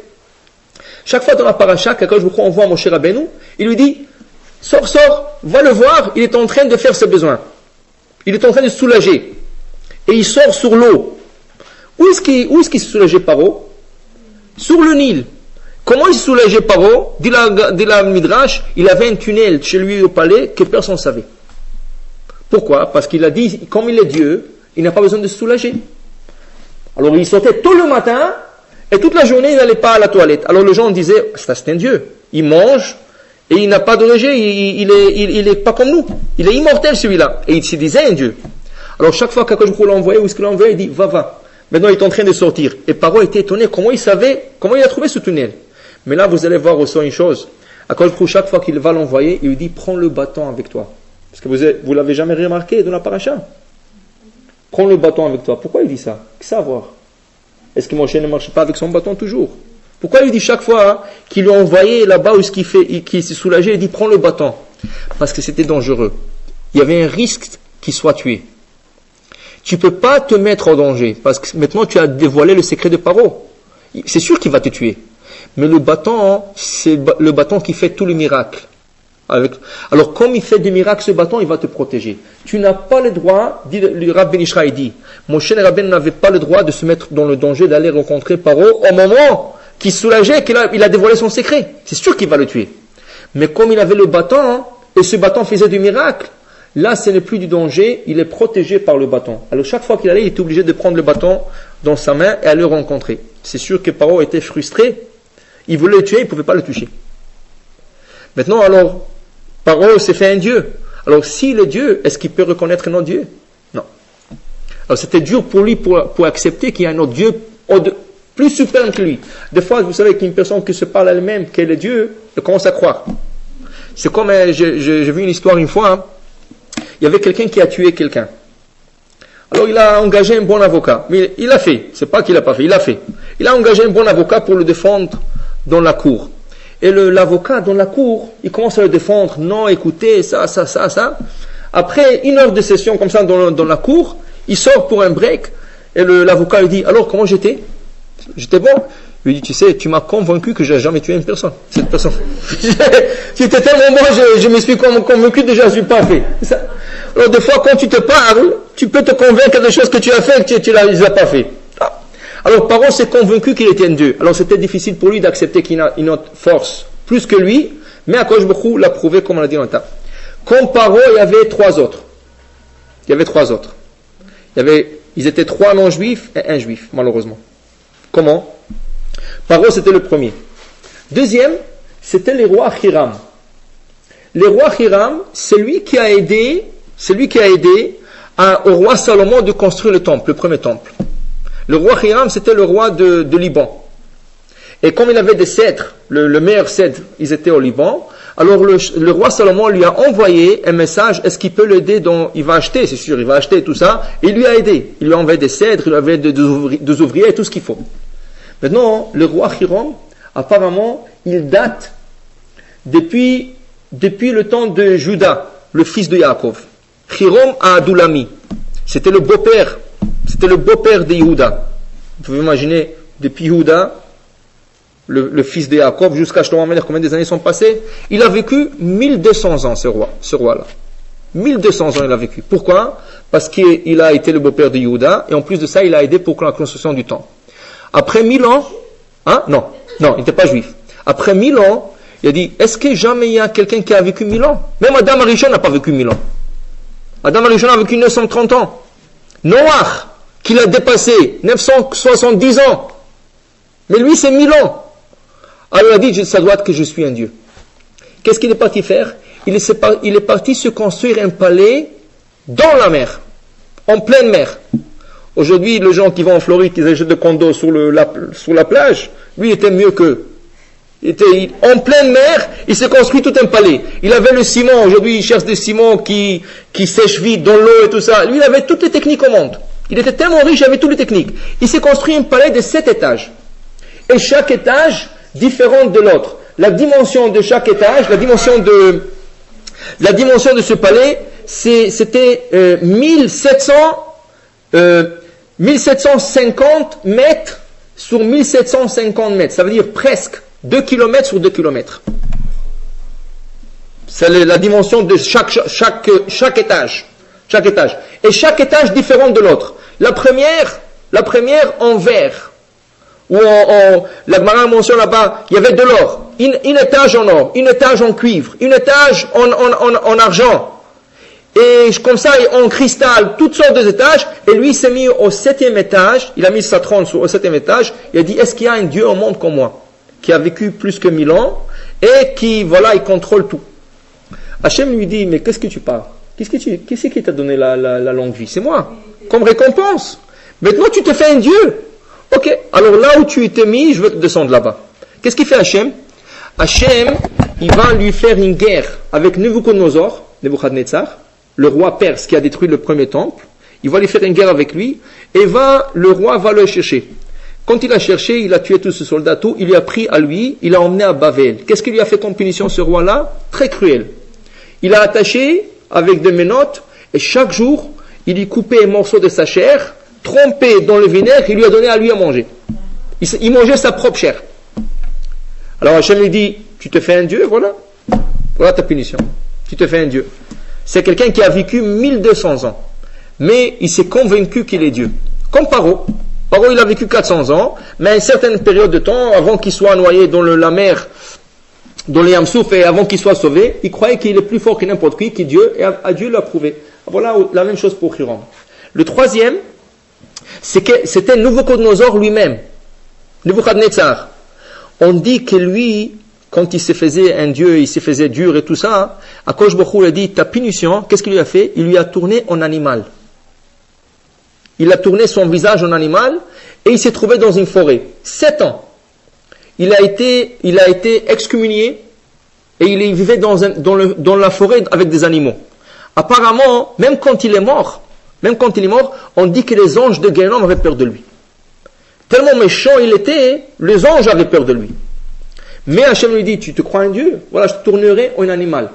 [SPEAKER 1] Chaque fois dans la paracha, quand je vous envoie Moshe Rabbeinu, il lui dit, sors, va le voir, il est en train de faire ses besoins. Il est en train de se soulager. Et il sort sur l'eau. Où est-ce qu'il se soulageait Paro? Sur le Nil. Comment il se soulageait Paro? Dit la Midrash, il avait un tunnel chez lui au palais que personne ne savait. Pourquoi? Parce qu'il a dit, comme il est Dieu, il n'a pas besoin de se soulager. Alors il sortait tôt le matin, et toute la journée il n'allait pas à la toilette. Alors les gens disaient, ça c'est un Dieu. Il mange, et il n'a pas de rejet, il est pas comme nous. Il est immortel celui-là. Et il se disait un Dieu. Alors chaque fois qu'Akadosh Baruch Hu l'a envoyé, où est-ce qu'il l'a envoyé? Il dit, va. Maintenant il est en train de sortir. Et Paro était étonné, comment il a trouvé ce tunnel? Mais là vous allez voir aussi une chose. Akadosh Baruch Hu, chaque fois qu'il va l'envoyer, il lui dit, prends le bâton avec toi. Parce que vous l'avez jamais remarqué dans la paracha. Prends le bâton avec toi. Pourquoi il dit ça? Que savoir? Est-ce que Moshe ne marche pas avec son bâton toujours? Pourquoi il dit chaque fois qu'il lui a envoyé là-bas où qu'il s'est soulagé, il dit prends le bâton? Parce que c'était dangereux. Il y avait un risque qu'il soit tué. Tu ne peux pas te mettre en danger parce que maintenant tu as dévoilé le secret de Paro. C'est sûr qu'il va te tuer. Mais le bâton, c'est le bâton qui fait tout le miracle. Alors, comme il fait des miracles, ce bâton, il va te protéger. Tu n'as pas le droit, dit le Rabbi Ben Ishra, il dit, Moshe Rabbeinu n'avait pas le droit de se mettre dans le danger d'aller rencontrer Paro au moment qu'il se soulageait, qu'il a dévoilé son secret. C'est sûr qu'il va le tuer. Mais comme il avait le bâton, et ce bâton faisait du miracle, là, ce n'est plus du danger, il est protégé par le bâton. Alors, chaque fois qu'il allait, il était obligé de prendre le bâton dans sa main et aller le rencontrer. C'est sûr que Paro était frustré. Il voulait le tuer, il ne pouvait pas le toucher. Maintenant, alors, Paro s'est fait un Dieu. Alors, s'il est Dieu, est-ce qu'il peut reconnaître un autre Dieu? Non. Alors, c'était dur pour lui pour accepter qu'il y a un autre Dieu plus suprême que lui. Des fois, vous savez qu'une personne qui se parle elle-même qu'elle est Dieu, elle commence à croire. C'est comme, j'ai vu une histoire une fois, hein. Il y avait quelqu'un qui a tué quelqu'un. Alors, il a engagé un bon avocat. Mais il l'a fait. C'est pas qu'il l'a pas fait, il l'a fait. Il a engagé un bon avocat pour le défendre dans la cour. Et l'avocat dans la cour, il commence à le défendre. Non, écoutez, ça. Après 1 heure de session comme ça dans la cour, il sort pour un break. Et l'avocat lui dit, alors comment j'étais? J'étais bon? Il lui dit, tu sais, tu m'as convaincu que j'ai jamais tué une personne. Cette personne. C'était tellement bon, je me suis convaincu déjà, je suis pas fait. Alors des fois, quand tu te parles, tu peux te convaincre des choses que tu as fait et que tu les as pas fait. Alors Paro s'est convaincu qu'il était un Dieu. Alors c'était difficile pour lui d'accepter qu'il a une autre force plus que lui, mais Akadosh Baruch Hu l'a prouvé comme on l'a dit dans le temps. Comme Paro, il y avait trois autres. Ils étaient trois non-juifs et un juif, malheureusement. Comment? Paro, c'était le premier. Deuxième, c'était les rois Hiram. Les rois Hiram, c'est lui qui a aidé au roi Salomon de construire le temple, le premier temple. Le roi Hiram, c'était le roi de Liban. Et comme il avait des cèdres, le meilleur cèdre, ils étaient au Liban, alors le roi Salomon lui a envoyé un message, est-ce qu'il peut l'aider il va acheter, c'est sûr, il va acheter tout ça, et il lui a aidé. Il lui a envoyé des cèdres, il lui a envoyé des ouvriers, tout ce qu'il faut. Maintenant, le roi Hiram, apparemment, il date depuis le temps de Juda, le fils de Yaakov. Hiram à Adoulami. C'était le beau-père de Yehuda. Vous pouvez imaginer, depuis Yehuda, le fils de Yaakov, jusqu'à Shlomo Amelech, combien des années sont passées? Il a vécu 1200 ans, ce roi-là. 1200 ans il a vécu. Pourquoi? Parce qu'il a été le beau-père de Yehuda, et en plus de ça, il a aidé pour la construction du temple. Après 1000 ans, non, il n'était pas juif. Après 1000 ans, il a dit, est-ce que jamais il y a quelqu'un qui a vécu 1000 ans? Même Adam Arishon n'a pas vécu 1000 ans. Adam Arishon a vécu 930 ans. Noach, qu'il a dépassé 970 ans. Mais lui, c'est 1000 ans. Alors il a dit, ça doit être que je suis un Dieu. Qu'est-ce qu'il est parti faire? Il est parti se construire un palais dans la mer, en pleine mer. Aujourd'hui, les gens qui vont en Floride, qui achètent des condos sur la plage, lui il était mieux qu'eux. En pleine mer, il s'est construit tout un palais. Il avait le ciment, aujourd'hui il cherche des ciments qui sèchent vite dans l'eau et tout ça. Lui il avait toutes les techniques au monde. Il était tellement riche, il avait toutes les techniques. Il s'est construit un palais de 7 étages. Et chaque étage différente de l'autre. La dimension de chaque étage, la dimension de ce palais, c'était 1750 mètres sur 1750 mètres. Ça veut dire presque 2 km sur 2 km. C'est la dimension de chaque étage. Et chaque étage différent de l'autre. La première en verre. Où la Gemara mentionne là-bas, il y avait de l'or, une étage en or, une étage en cuivre, une étage en argent, et comme ça en cristal, toutes sortes d'étages, et lui il s'est mis au 7e étage, il a mis sa trône au 7e étage, il a dit, est-ce qu'il y a un Dieu au monde comme moi, qui a vécu plus que 1000 ans, et qui, voilà, il contrôle tout. Hachem lui dit, mais qu'est-ce que tu parles? Qu'est-ce qui t'a donné la longue vie? C'est moi, comme récompense. Maintenant tu te fais un Dieu. Ok, alors là où tu t'es mis, je veux te descendre là-bas. Qu'est-ce qu'il fait Hachem? Hachem, il va lui faire une guerre avec Nebuchadnezzar, le roi perse qui a détruit le premier temple. Il va lui faire une guerre avec lui, et le roi va le chercher. Quand il a cherché, il a tué tous ses soldats, tout, il lui a pris à lui, il l'a emmené à Bavel. Qu'est-ce qu'il lui a fait comme punition, ce roi-là? Très cruel. Il l'a attaché avec des menottes, et chaque jour, il lui coupait un morceau de sa chair, trempé dans le vinaigre, il lui a donné à lui à manger. Il mangeait sa propre chair. Alors Hachem lui dit, tu te fais un Dieu, voilà ta punition. Tu te fais un Dieu. C'est quelqu'un qui a vécu 1200 ans. Mais il s'est convaincu qu'il est Dieu. Comme Paro. Paro, il a vécu 400 ans, mais à une certaine période de temps, avant qu'il soit noyé dans la mer, dans les Yamsouf, et avant qu'il soit sauvé, il croyait qu'il est plus fort que n'importe qui, qu'il est Dieu, et à Dieu l'a prouvé. Voilà la même chose pour Hiram. Le troisième, c'était Nebuchadnezzar lui-même. Nebuchadnezzar. On dit que lui, quand il se faisait un dieu, il se faisait dur et tout ça, Akadosh Baruch Hu a dit, ta punition, qu'est-ce qu'il lui a fait? Il lui a tourné en animal. Il a tourné son visage en animal, et il s'est trouvé dans une forêt. 7 ans. Il a été excommunié, et il vivait dans la forêt avec des animaux. Apparemment, même quand il est mort, on dit que les anges de Guénom avaient peur de lui. Tellement méchant il était, les anges avaient peur de lui. Mais Hachem lui dit, tu te crois un Dieu? Voilà, je te tournerai en animal.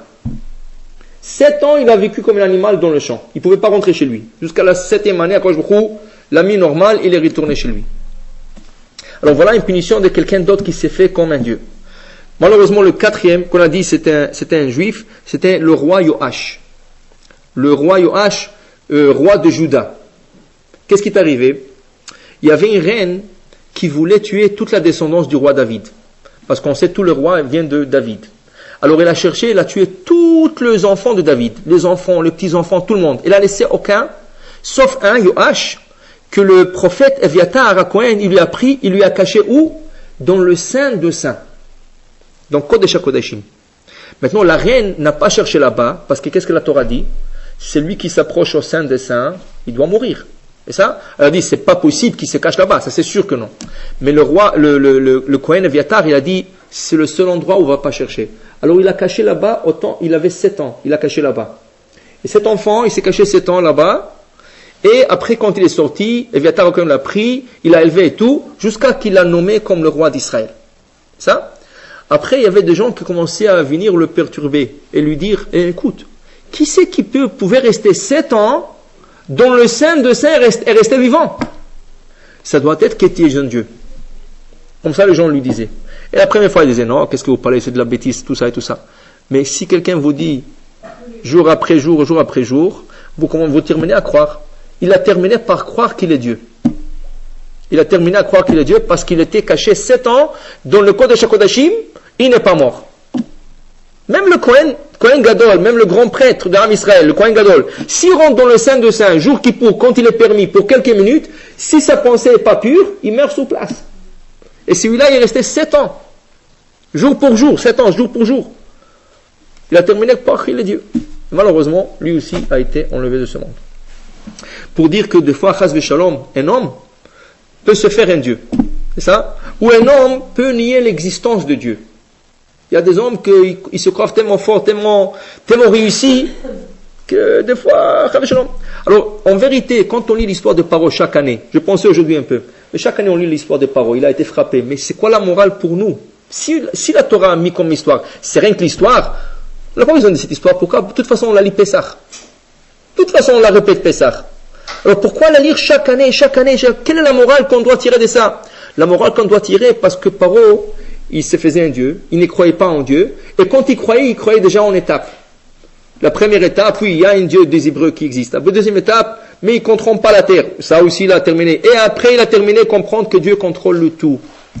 [SPEAKER 1] 7 ans, il a vécu comme un animal dans le champ. Il ne pouvait pas rentrer chez lui. Jusqu'à la 7e année, Akadosh Baruch Hu l'a mis normal, il est retourné chez lui. Alors voilà une punition de quelqu'un d'autre qui s'est fait comme un Dieu. Malheureusement, le 4e, qu'on a dit c'était un juif, c'était le roi Yoash. Le roi Yoash, roi de Juda. Qu'est-ce qui est arrivé? Il y avait une reine qui voulait tuer toute la descendance du roi David. Parce qu'on sait que tout le roi vient de David. Alors il a cherché, il a tué tous les enfants de David, les enfants, les petits-enfants, tout le monde. Il a laissé aucun, sauf un, Yoash, que le prophète Eviatar à Cohen, il lui a pris, il lui a caché où? Dans le Saint de Saints. Donc Kodesh HaKodashim. Maintenant, la reine n'a pas cherché là-bas, parce que qu'est-ce que la Torah dit? Celui qui s'approche au Saint des Saints, il doit mourir. Et ça, elle a dit, c'est pas possible qu'il se cache là-bas, ça c'est sûr que non. Mais le roi, le Kohen Eviatar, il a dit, c'est le seul endroit où on va pas chercher. Alors il a caché là-bas, autant, il avait 7 ans, il a caché là-bas. Et cet enfant, il s'est caché 7 ans là-bas, et après quand il est sorti, Eviatar quand même l'a pris, il l'a élevé et tout, jusqu'à qu'il l'a nommé comme le roi d'Israël. Ça? Après, il y avait des gens qui commençaient à venir le perturber, et lui dire, écoute, qui c'est qui pouvait rester 7 ans, dont le Saint de Saint est resté vivant? Ça doit être que tu es jeune Dieu. Comme ça, les gens lui disaient. Et la première fois, il disait, non, qu'est-ce que vous parlez, c'est de la bêtise, tout ça et tout ça. Mais si quelqu'un vous dit, jour après jour, vous terminez à croire. Il a terminé par croire qu'il est Dieu. Il a terminé à croire qu'il est Dieu parce qu'il était caché 7 ans dans le Kodesh HaKodashim, il n'est pas mort. Même le Kohen Gadol, même le grand prêtre d'Aram Israël, le Kohen Gadol, s'il rentre dans le Saint de Saint, jour Kippour, quand il est permis, pour quelques minutes, si sa pensée n'est pas pure, il meurt sur place. Et celui-là, il est resté 7 ans. Jour pour jour, 7 ans, jour pour jour. Il a terminé par qu'il est Dieu. Malheureusement, lui aussi a été enlevé de ce monde. Pour dire que des fois, Chas v'Shalom, un homme peut se faire un Dieu. C'est ça? Ou un homme peut nier l'existence de Dieu. Il y a des hommes qui se croient tellement forts, tellement réussis, que des fois, Chas v'Shalom. Alors, en vérité, quand on lit l'histoire de Paro chaque année, je pensais aujourd'hui un peu, mais chaque année on lit l'histoire de Paro, il a été frappé, mais c'est quoi la morale pour nous? Si la Torah a mis comme histoire, c'est rien que l'histoire, on n'a pas besoin de cette histoire, pourquoi? De toute façon on la lit Pessah. De toute façon on la répète Pessah. Alors pourquoi la lire chaque année? Quelle est la morale qu'on doit tirer de ça? La morale qu'on doit tirer, parce que Paro, il se faisait un Dieu, il ne croyait pas en Dieu, et quand il croyait déjà en étapes. La première étape, oui, il y a un Dieu des Hébreux qui existe. La deuxième étape, mais il ne contrôle pas la terre. Ça aussi, il a terminé. Et après, il a terminé comprendre que Dieu contrôle le tout.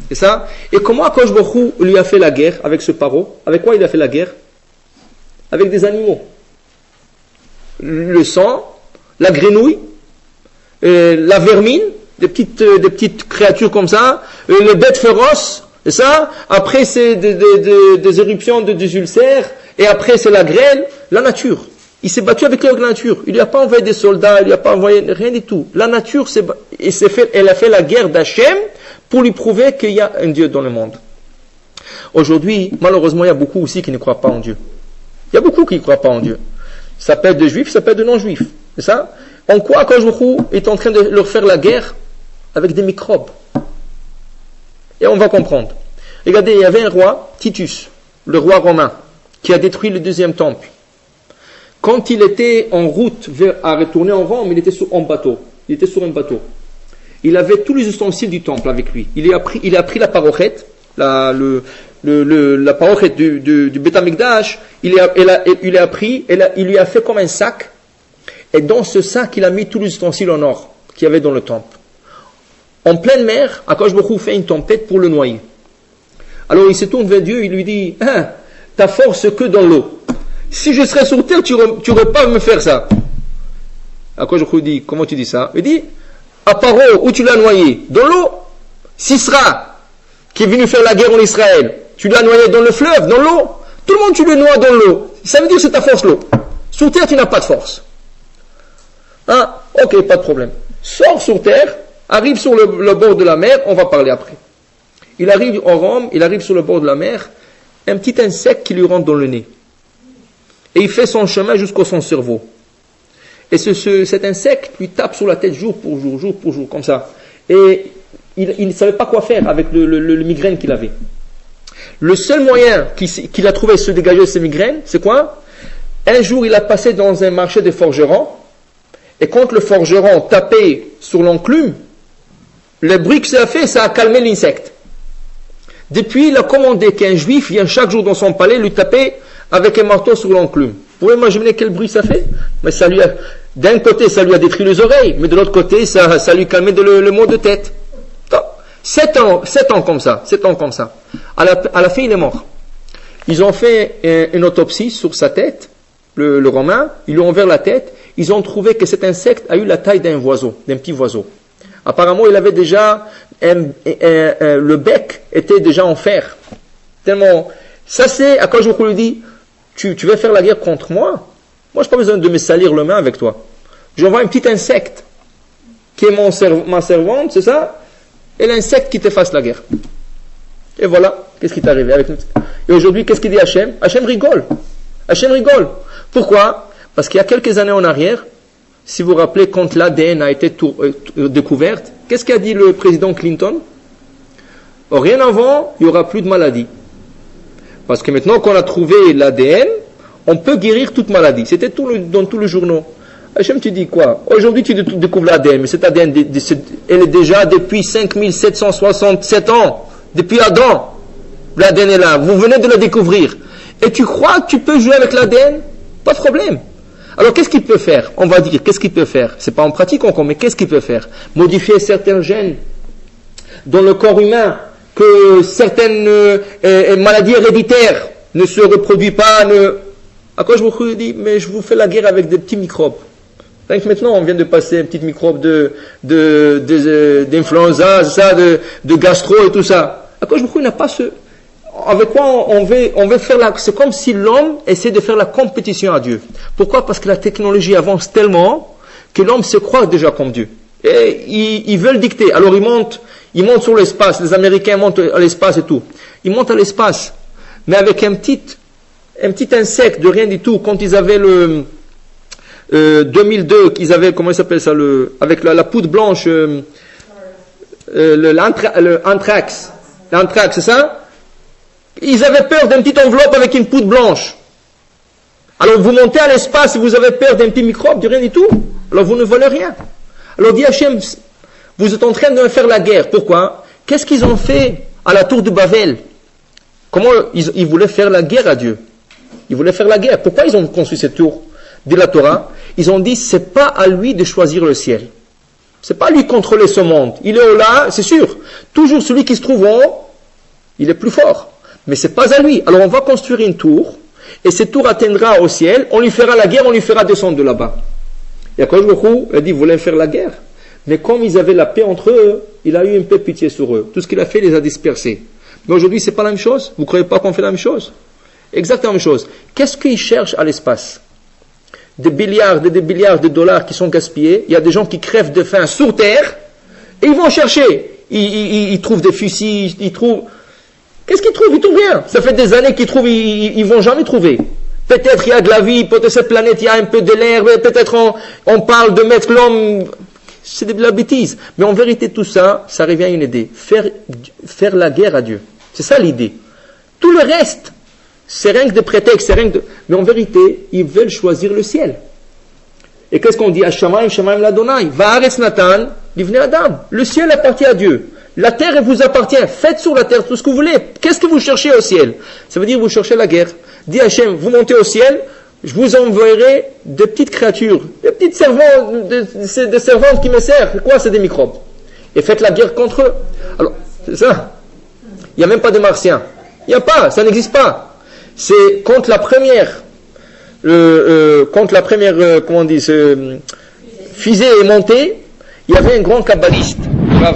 [SPEAKER 1] C'est ça? Et comment Akadosh Baruch Hu lui a fait la guerre avec ce Paro? Avec quoi il a fait la guerre? Avec des animaux. Le sang, la grenouille, la vermine, des petites créatures comme ça, les bêtes féroces, c'est ça? Après, c'est des éruptions des ulcères, et après, c'est la grêle, la nature. Il s'est battu avec la nature. Il n'y a pas envoyé des soldats, il n'y a pas envoyé rien du tout. La nature, elle a fait la guerre d'Hachem pour lui prouver qu'il y a un Dieu dans le monde. Aujourd'hui, malheureusement, il y a beaucoup aussi qui ne croient pas en Dieu. Il y a beaucoup qui ne croient pas en Dieu. Ça peut être de juifs, ça peut être de non-juifs. C'est ça? En quoi Akadosh Baruch Hu est en train de leur faire la guerre avec des microbes? Et on va comprendre. Regardez, il y avait un roi, Titus, le roi romain, qui a détruit le deuxième temple. Quand il était en route à retourner en Rome, il était sur un bateau. Il avait tous les ustensiles du temple avec lui. Il a pris la parochet, la parochet du Beth Amikdash, il lui a fait comme un sac, et dans ce sac, il a mis tous les ustensiles en or qu'il y avait dans le temple. En pleine mer, Akadosh Baruch Hu fait une tempête pour le noyer. Alors il se tourne vers Dieu, il lui dit, ta force que dans l'eau. Si je serais sur terre, tu n'aurais pas à me faire ça. Akadosh Baruch Hu dit, comment tu dis ça? Il dit, à Paro, où tu l'as noyé? Dans l'eau. Sisra, qui est venu faire la guerre en Israël, tu l'as noyé dans le fleuve, dans l'eau. Tout le monde, tu le noies dans l'eau. Ça veut dire que c'est ta force, l'eau. Sur terre, tu n'as pas de force. Ok, pas de problème. Sors sur terre, arrive sur le bord de la mer, on va parler après. Il arrive en Rome, il arrive sur le bord de la mer, un petit insecte qui lui rentre dans le nez. Et il fait son chemin jusqu'au son cerveau. Et cet insecte lui tape sur la tête jour pour jour, comme ça. Et il ne savait pas quoi faire avec le migraine qu'il avait. Le seul moyen qu'il a trouvé de se dégager de ses migraines, c'est quoi? Un jour, il a passé dans un marché de forgerons, et quand le forgeron tapait sur l'enclume, le bruit que ça a fait, ça a calmé l'insecte. Depuis, il a commandé qu'un juif vienne chaque jour dans son palais lui taper avec un marteau sur l'enclume. Vous pouvez imaginer quel bruit ça fait? Mais d'un côté, ça lui a détruit les oreilles, mais de l'autre côté, ça lui calmait le maux de tête. 7 ans comme ça. À la fin, il est mort. Ils ont fait une autopsie sur sa tête, le Romain, ils lui ont ouvert la tête, ils ont trouvé que cet insecte a eu la taille d'un petit oiseau. Apparemment, il avait déjà, le bec était déjà en fer. Tellement, ça c'est, à quoi je lui dis, tu veux faire la guerre contre moi? Moi, je n'ai pas besoin de me salir les mains avec toi. J'envoie un petit insecte, qui est ma servante, c'est ça? Et l'insecte qui te fasse la guerre. Et voilà, qu'est-ce qui t'est arrivé avec nous? Et aujourd'hui, qu'est-ce qu'il dit Hachem? Hachem rigole. Hachem rigole. Pourquoi? Parce qu'il y a quelques années en arrière, si vous vous rappelez, quand l'ADN a été découverte, qu'est-ce qu'a dit le président Clinton? Rien avant, il n'y aura plus de maladie. Parce que maintenant qu'on a trouvé l'ADN, on peut guérir toute maladie. C'était dans tous les journaux. Hachem, tu dis quoi? Aujourd'hui, tu découvres l'ADN, mais cet ADN, elle est déjà depuis 5767 ans. Depuis Adam, l'ADN est là. Vous venez de la découvrir. Et tu crois que tu peux jouer avec l'ADN? Pas de problème. Alors, qu'est-ce qu'il peut faire? On va dire, qu'est-ce qu'il peut faire? C'est pas en pratique encore, mais qu'est-ce qu'il peut faire? Modifier certains gènes dans le corps humain, que certaines maladies héréditaires ne se reproduisent pas. À quoi je vous dis? Mais je vous fais la guerre avec des petits microbes. Donc maintenant, on vient de passer un petit microbe d'influenza, ça, de gastro et tout ça. À quoi je vous n'a pas ce... Avec quoi on veut faire la... C'est comme si l'homme essaie de faire la compétition à Dieu. Pourquoi? Parce que la technologie avance tellement que l'homme se croit déjà comme Dieu. Et ils veulent dicter. Alors ils montent sur l'espace. Les Américains montent à l'espace et tout. Ils montent à l'espace. Mais avec un petit insecte de rien du tout. Quand ils avaient 2002, ils avaient, comment il s'appelle ça, avec la poudre blanche, l'anthrax, c'est ça? Ils avaient peur d'une petite enveloppe avec une poudre blanche. Alors vous montez à l'espace et vous avez peur d'un petit microbe, de rien du tout. Alors vous ne volez rien. Alors dit Hachem, vous êtes en train de faire la guerre. Pourquoi? Qu'est-ce qu'ils ont fait à la tour de Babel? Comment ils voulaient faire la guerre à Dieu? Ils voulaient faire la guerre. Pourquoi ils ont construit cette tour? Dit la Torah, ils ont dit, c'est pas à lui de choisir le ciel. C'est pas à lui de contrôler ce monde. Il est au là, c'est sûr. Toujours celui qui se trouve en haut, il est plus fort. Mais c'est pas à lui. Alors on va construire une tour, et cette tour atteindra au ciel, on lui fera la guerre, on lui fera descendre de là-bas. Et à quoi je il a dit, vous voulez faire la guerre? Mais comme ils avaient la paix entre eux, il a eu un peu pitié sur eux. Tout ce qu'il a fait, il les a dispersés. Mais aujourd'hui, c'est pas la même chose? Vous croyez pas qu'on fait la même chose? Exactement la même chose. Qu'est-ce qu'ils cherchent à l'espace? Des milliards de dollars qui sont gaspillés. Il y a des gens qui crèvent de faim sur terre et ils vont chercher. Ils trouvent des fusils, ils trouvent... Qu'est-ce qu'ils trouvent? Ils trouvent rien. Ça fait des années qu'ils trouvent, ils vont jamais trouver. Peut-être il y a de la vie, peut-être cette planète, il y a un peu de l'air, peut-être on parle de mettre l'homme... C'est de la bêtise. Mais en vérité, tout ça, ça revient à une idée. Faire la guerre à Dieu. C'est ça l'idée. Tout le reste... c'est rien que des prétextes, mais en vérité, ils veulent choisir le ciel. Et qu'est-ce qu'on dit? Hashamayim, Shamayim l'Adonai. Va'aretz Natan, livnei Adam. Le ciel appartient à Dieu. La terre, elle vous appartient. Faites sur la terre tout ce que vous voulez. Qu'est-ce que vous cherchez au ciel? Ça veut dire que vous cherchez la guerre. Dit Hachem, vous montez au ciel, je vous enverrai des petites créatures, des petites servantes, des servantes qui me servent. C'est quoi? C'est des microbes. Et faites la guerre contre eux. Alors, c'est ça. Il n'y a même pas de martiens. Il n'y a pas, ça n'existe pas. C'est contre la première, comment on dit, fusée est montée, il y avait un grand kabbaliste, Rav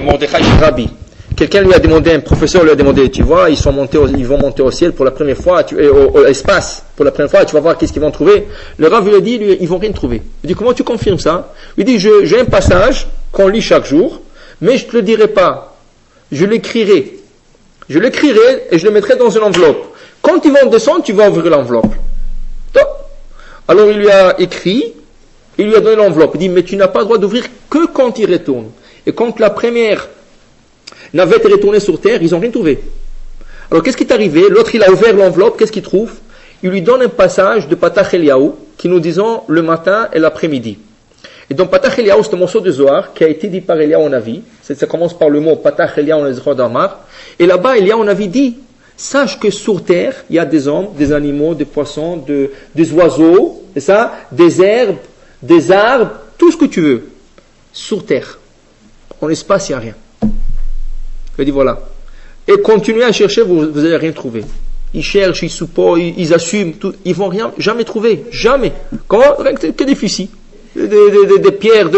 [SPEAKER 1] Mordechai Rabbi. Quelqu'un lui a demandé, un professeur lui a demandé, tu vois, ils vont monter au ciel pour la première fois, au espace, pour la première fois, tu vas voir qu'est-ce qu'ils vont trouver. Le Rav lui a dit, ils vont rien trouver. Il dit, comment tu confirmes ça? Il dit, j'ai un passage qu'on lit chaque jour, mais je ne te le dirai pas. Je l'écrirai. Je l'écrirai et je le mettrai dans une enveloppe. Quand ils vont descendre, tu vas ouvrir l'enveloppe. Alors il lui a écrit, il lui a donné l'enveloppe. Il dit, mais tu n'as pas le droit d'ouvrir que quand ils retournent. Et quand la première navette est retournée sur terre, ils n'ont rien trouvé. Alors qu'est-ce qui est arrivé? L'autre, il a ouvert l'enveloppe, qu'est-ce qu'il trouve? Il lui donne un passage de Patach Eliyahu, qui nous disons le matin et l'après-midi. Et donc Patach Eliyahu, c'est un morceau de Zohar qui a été dit par Eliyahu Navi. Ça commence par le mot Patach Eliyahu Nezrod d'Amar. Et là-bas, Eliyahu Navi dit, sache que sur terre, il y a des hommes, des animaux, des poissons, des oiseaux, c'est ça, des herbes, des arbres, tout ce que tu veux. Sur terre. En espace, il n'y a rien. Je dis voilà. Et continuez à chercher, vous n'allez rien trouver. ils cherchent, ils supportent, ils assument, tout, ils vont rien, jamais trouver, jamais. Comment? Que des fusils, des pierres,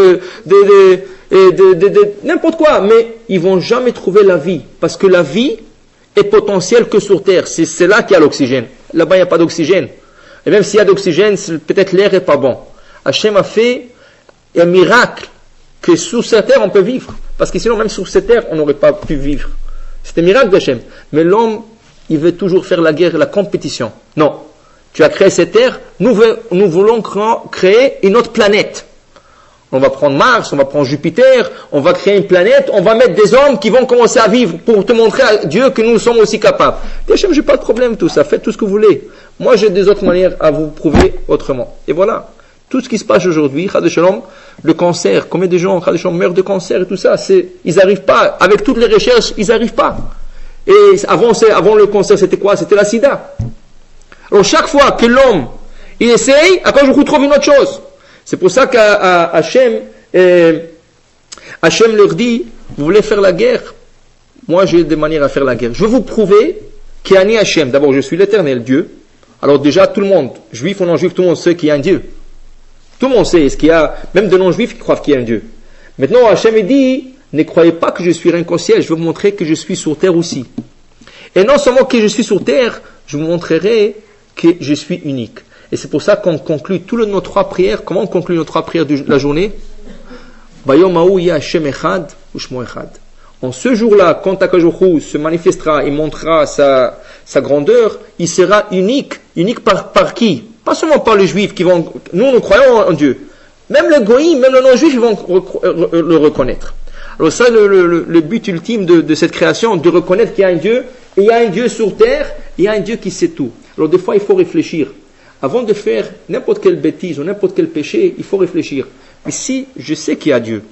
[SPEAKER 1] n'importe quoi, mais ils vont jamais trouver la vie, parce que la vie est potentielle que sur terre. C'est là qu'il y a l'oxygène. Là-bas, il n'y a pas d'oxygène. Et même s'il y a d'oxygène, peut-être l'air est pas bon. Hachem a fait un miracle que sous cette terre on peut vivre, parce que sinon même sous cette terre on n'aurait pas pu vivre. C'est un miracle d'Hachem. Mais l'homme, il veut toujours faire la guerre, la compétition. Non. Tu as créé cette terre, nous voulons créer une autre planète. On va prendre Mars, on va prendre Jupiter, on va créer une planète, on va mettre des hommes qui vont commencer à vivre pour te montrer à Dieu que nous sommes aussi capables. Dis Hachem, j'ai pas de problème tout ça, faites tout ce que vous voulez. Moi j'ai des autres manières à vous prouver autrement. Et voilà. Tout ce qui se passe aujourd'hui, Chas Shalom, le cancer, combien de gens, Chas Shalom, meurent de cancer et tout ça, ils n'arrivent pas, avec toutes les recherches, ils n'arrivent pas. Et avant le cancer, c'était quoi? C'était la sida. Alors chaque fois que l'homme, il essaye, après je trouve une autre chose. C'est pour ça qu'Hachem leur dit, vous voulez faire la guerre? Moi j'ai des manières à faire la guerre. Je veux vous prouver qu'il y a un Hachem. D'abord, je suis l'Éternel Dieu. Alors déjà, tout le monde, juif ou non-juif, tout le monde sait qu'il y a un Dieu. Tout le monde sait, est-ce qu'il y a, même de non-juifs qui croient qu'il y a un Dieu. Maintenant, Hachem dit, ne croyez pas que je suis rien qu'au ciel, je vais vous montrer que je suis sur terre aussi. Et non seulement que je suis sur terre, je vous montrerai que je suis unique. Et c'est pour ça qu'on conclut toutes nos trois prières. Comment on conclut nos trois prières de la journée? En ce jour-là, quand Akadosh Baruch Hu se manifestera et montrera sa grandeur, il sera unique. Unique par qui? Pas seulement par les juifs qui vont... Nous croyons en Dieu. Même le goïm, même le non-juif, ils vont le reconnaître. Alors ça, le but ultime de cette création, de reconnaître qu'il y a un Dieu, et il y a un Dieu sur terre, et il y a un Dieu qui sait tout. Alors des fois, il faut réfléchir. Avant de faire n'importe quelle bêtise ou n'importe quel péché, il faut réfléchir. Mais si je sais qu'il y a Dieu,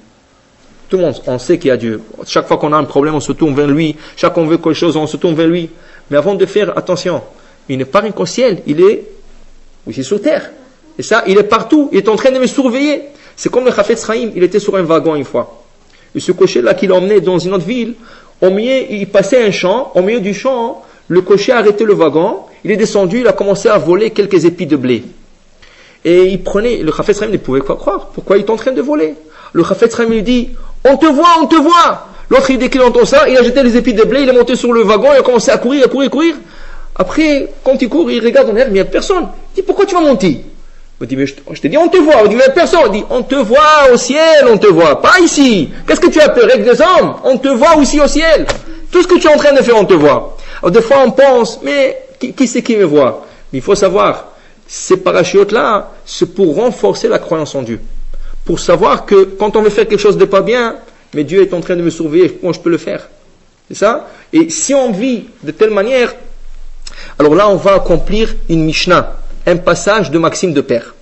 [SPEAKER 1] tout le monde, on sait qu'il y a Dieu. Chaque fois qu'on a un problème, on se tourne vers lui. Chaque fois qu'on veut quelque chose, on se tourne vers lui. Mais avant de faire, attention, il n'est pas rien qu'au ciel, il est aussi sur terre. Et ça, il est partout, il est en train de me surveiller. C'est comme le Chafetz Chaim, il était sur un wagon une fois. Et ce cocher-là qui l'emmenait dans une autre ville, au milieu, il passait un champ, au milieu du champ, le cocher a arrêté le wagon, il est descendu, il a commencé à voler quelques épis de blé. Et il prenait, le Chafetz Chaim ne pouvait pas croire, pourquoi il est en train de voler? Le Chafetz Chaim lui dit, on te voit! L'autre, dès qu'il entend ça, il a jeté les épis de blé, il est monté sur le wagon, il a commencé à courir. Après, quand il court, il regarde en l'air, mais il n'y a personne. Il dit, pourquoi tu vas monter? Il dit, mais je t'ai dit, on te voit. Il dit, mais il n'y a personne. Il dit, on te voit au ciel, on te voit, pas ici. Qu'est-ce que tu as peur avec des hommes? On te voit aussi au ciel. Tout ce que tu es en train de faire, on te voit. Alors des fois, on pense, mais qui c'est qui me voit? Mais il faut savoir, ces parachutes-là, c'est pour renforcer la croyance en Dieu. Pour savoir que quand on veut faire quelque chose de pas bien, mais Dieu est en train de me surveiller, moi je peux le faire. C'est ça? Et si on vit de telle manière, alors là on va accomplir une Mishnah, un passage de Maxime de Père.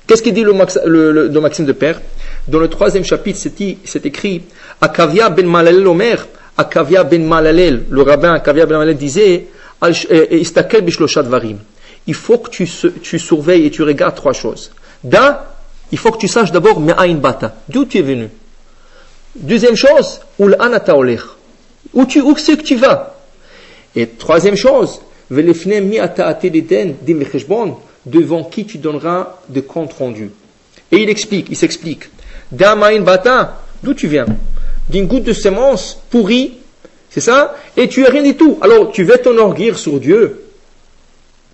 [SPEAKER 1] Qu'est-ce qu'il dit de Maxime de Père? Dans le 3e chapitre, c'est écrit, Akavia ben Malalel Omer, Akavia ben Malalel, le rabbin Akavia ben Malalel disait, Istakel bishloshat varim. Il faut que tu surveilles et tu regardes trois choses. Il faut que tu saches d'abord me'ain bata, d'où tu es venu. Deuxième chose, ul anata oler, où c'est que tu vas. Et troisième chose, velefne mi ata ateliden dimecheshbon, devant qui tu donneras de compte rendu. Et il s'explique. Da ma'in bata, d'où tu viens? D'une goutte de semence pourrie, c'est ça? Et tu es rien du tout. Alors tu veux t'enorgueillir sur Dieu.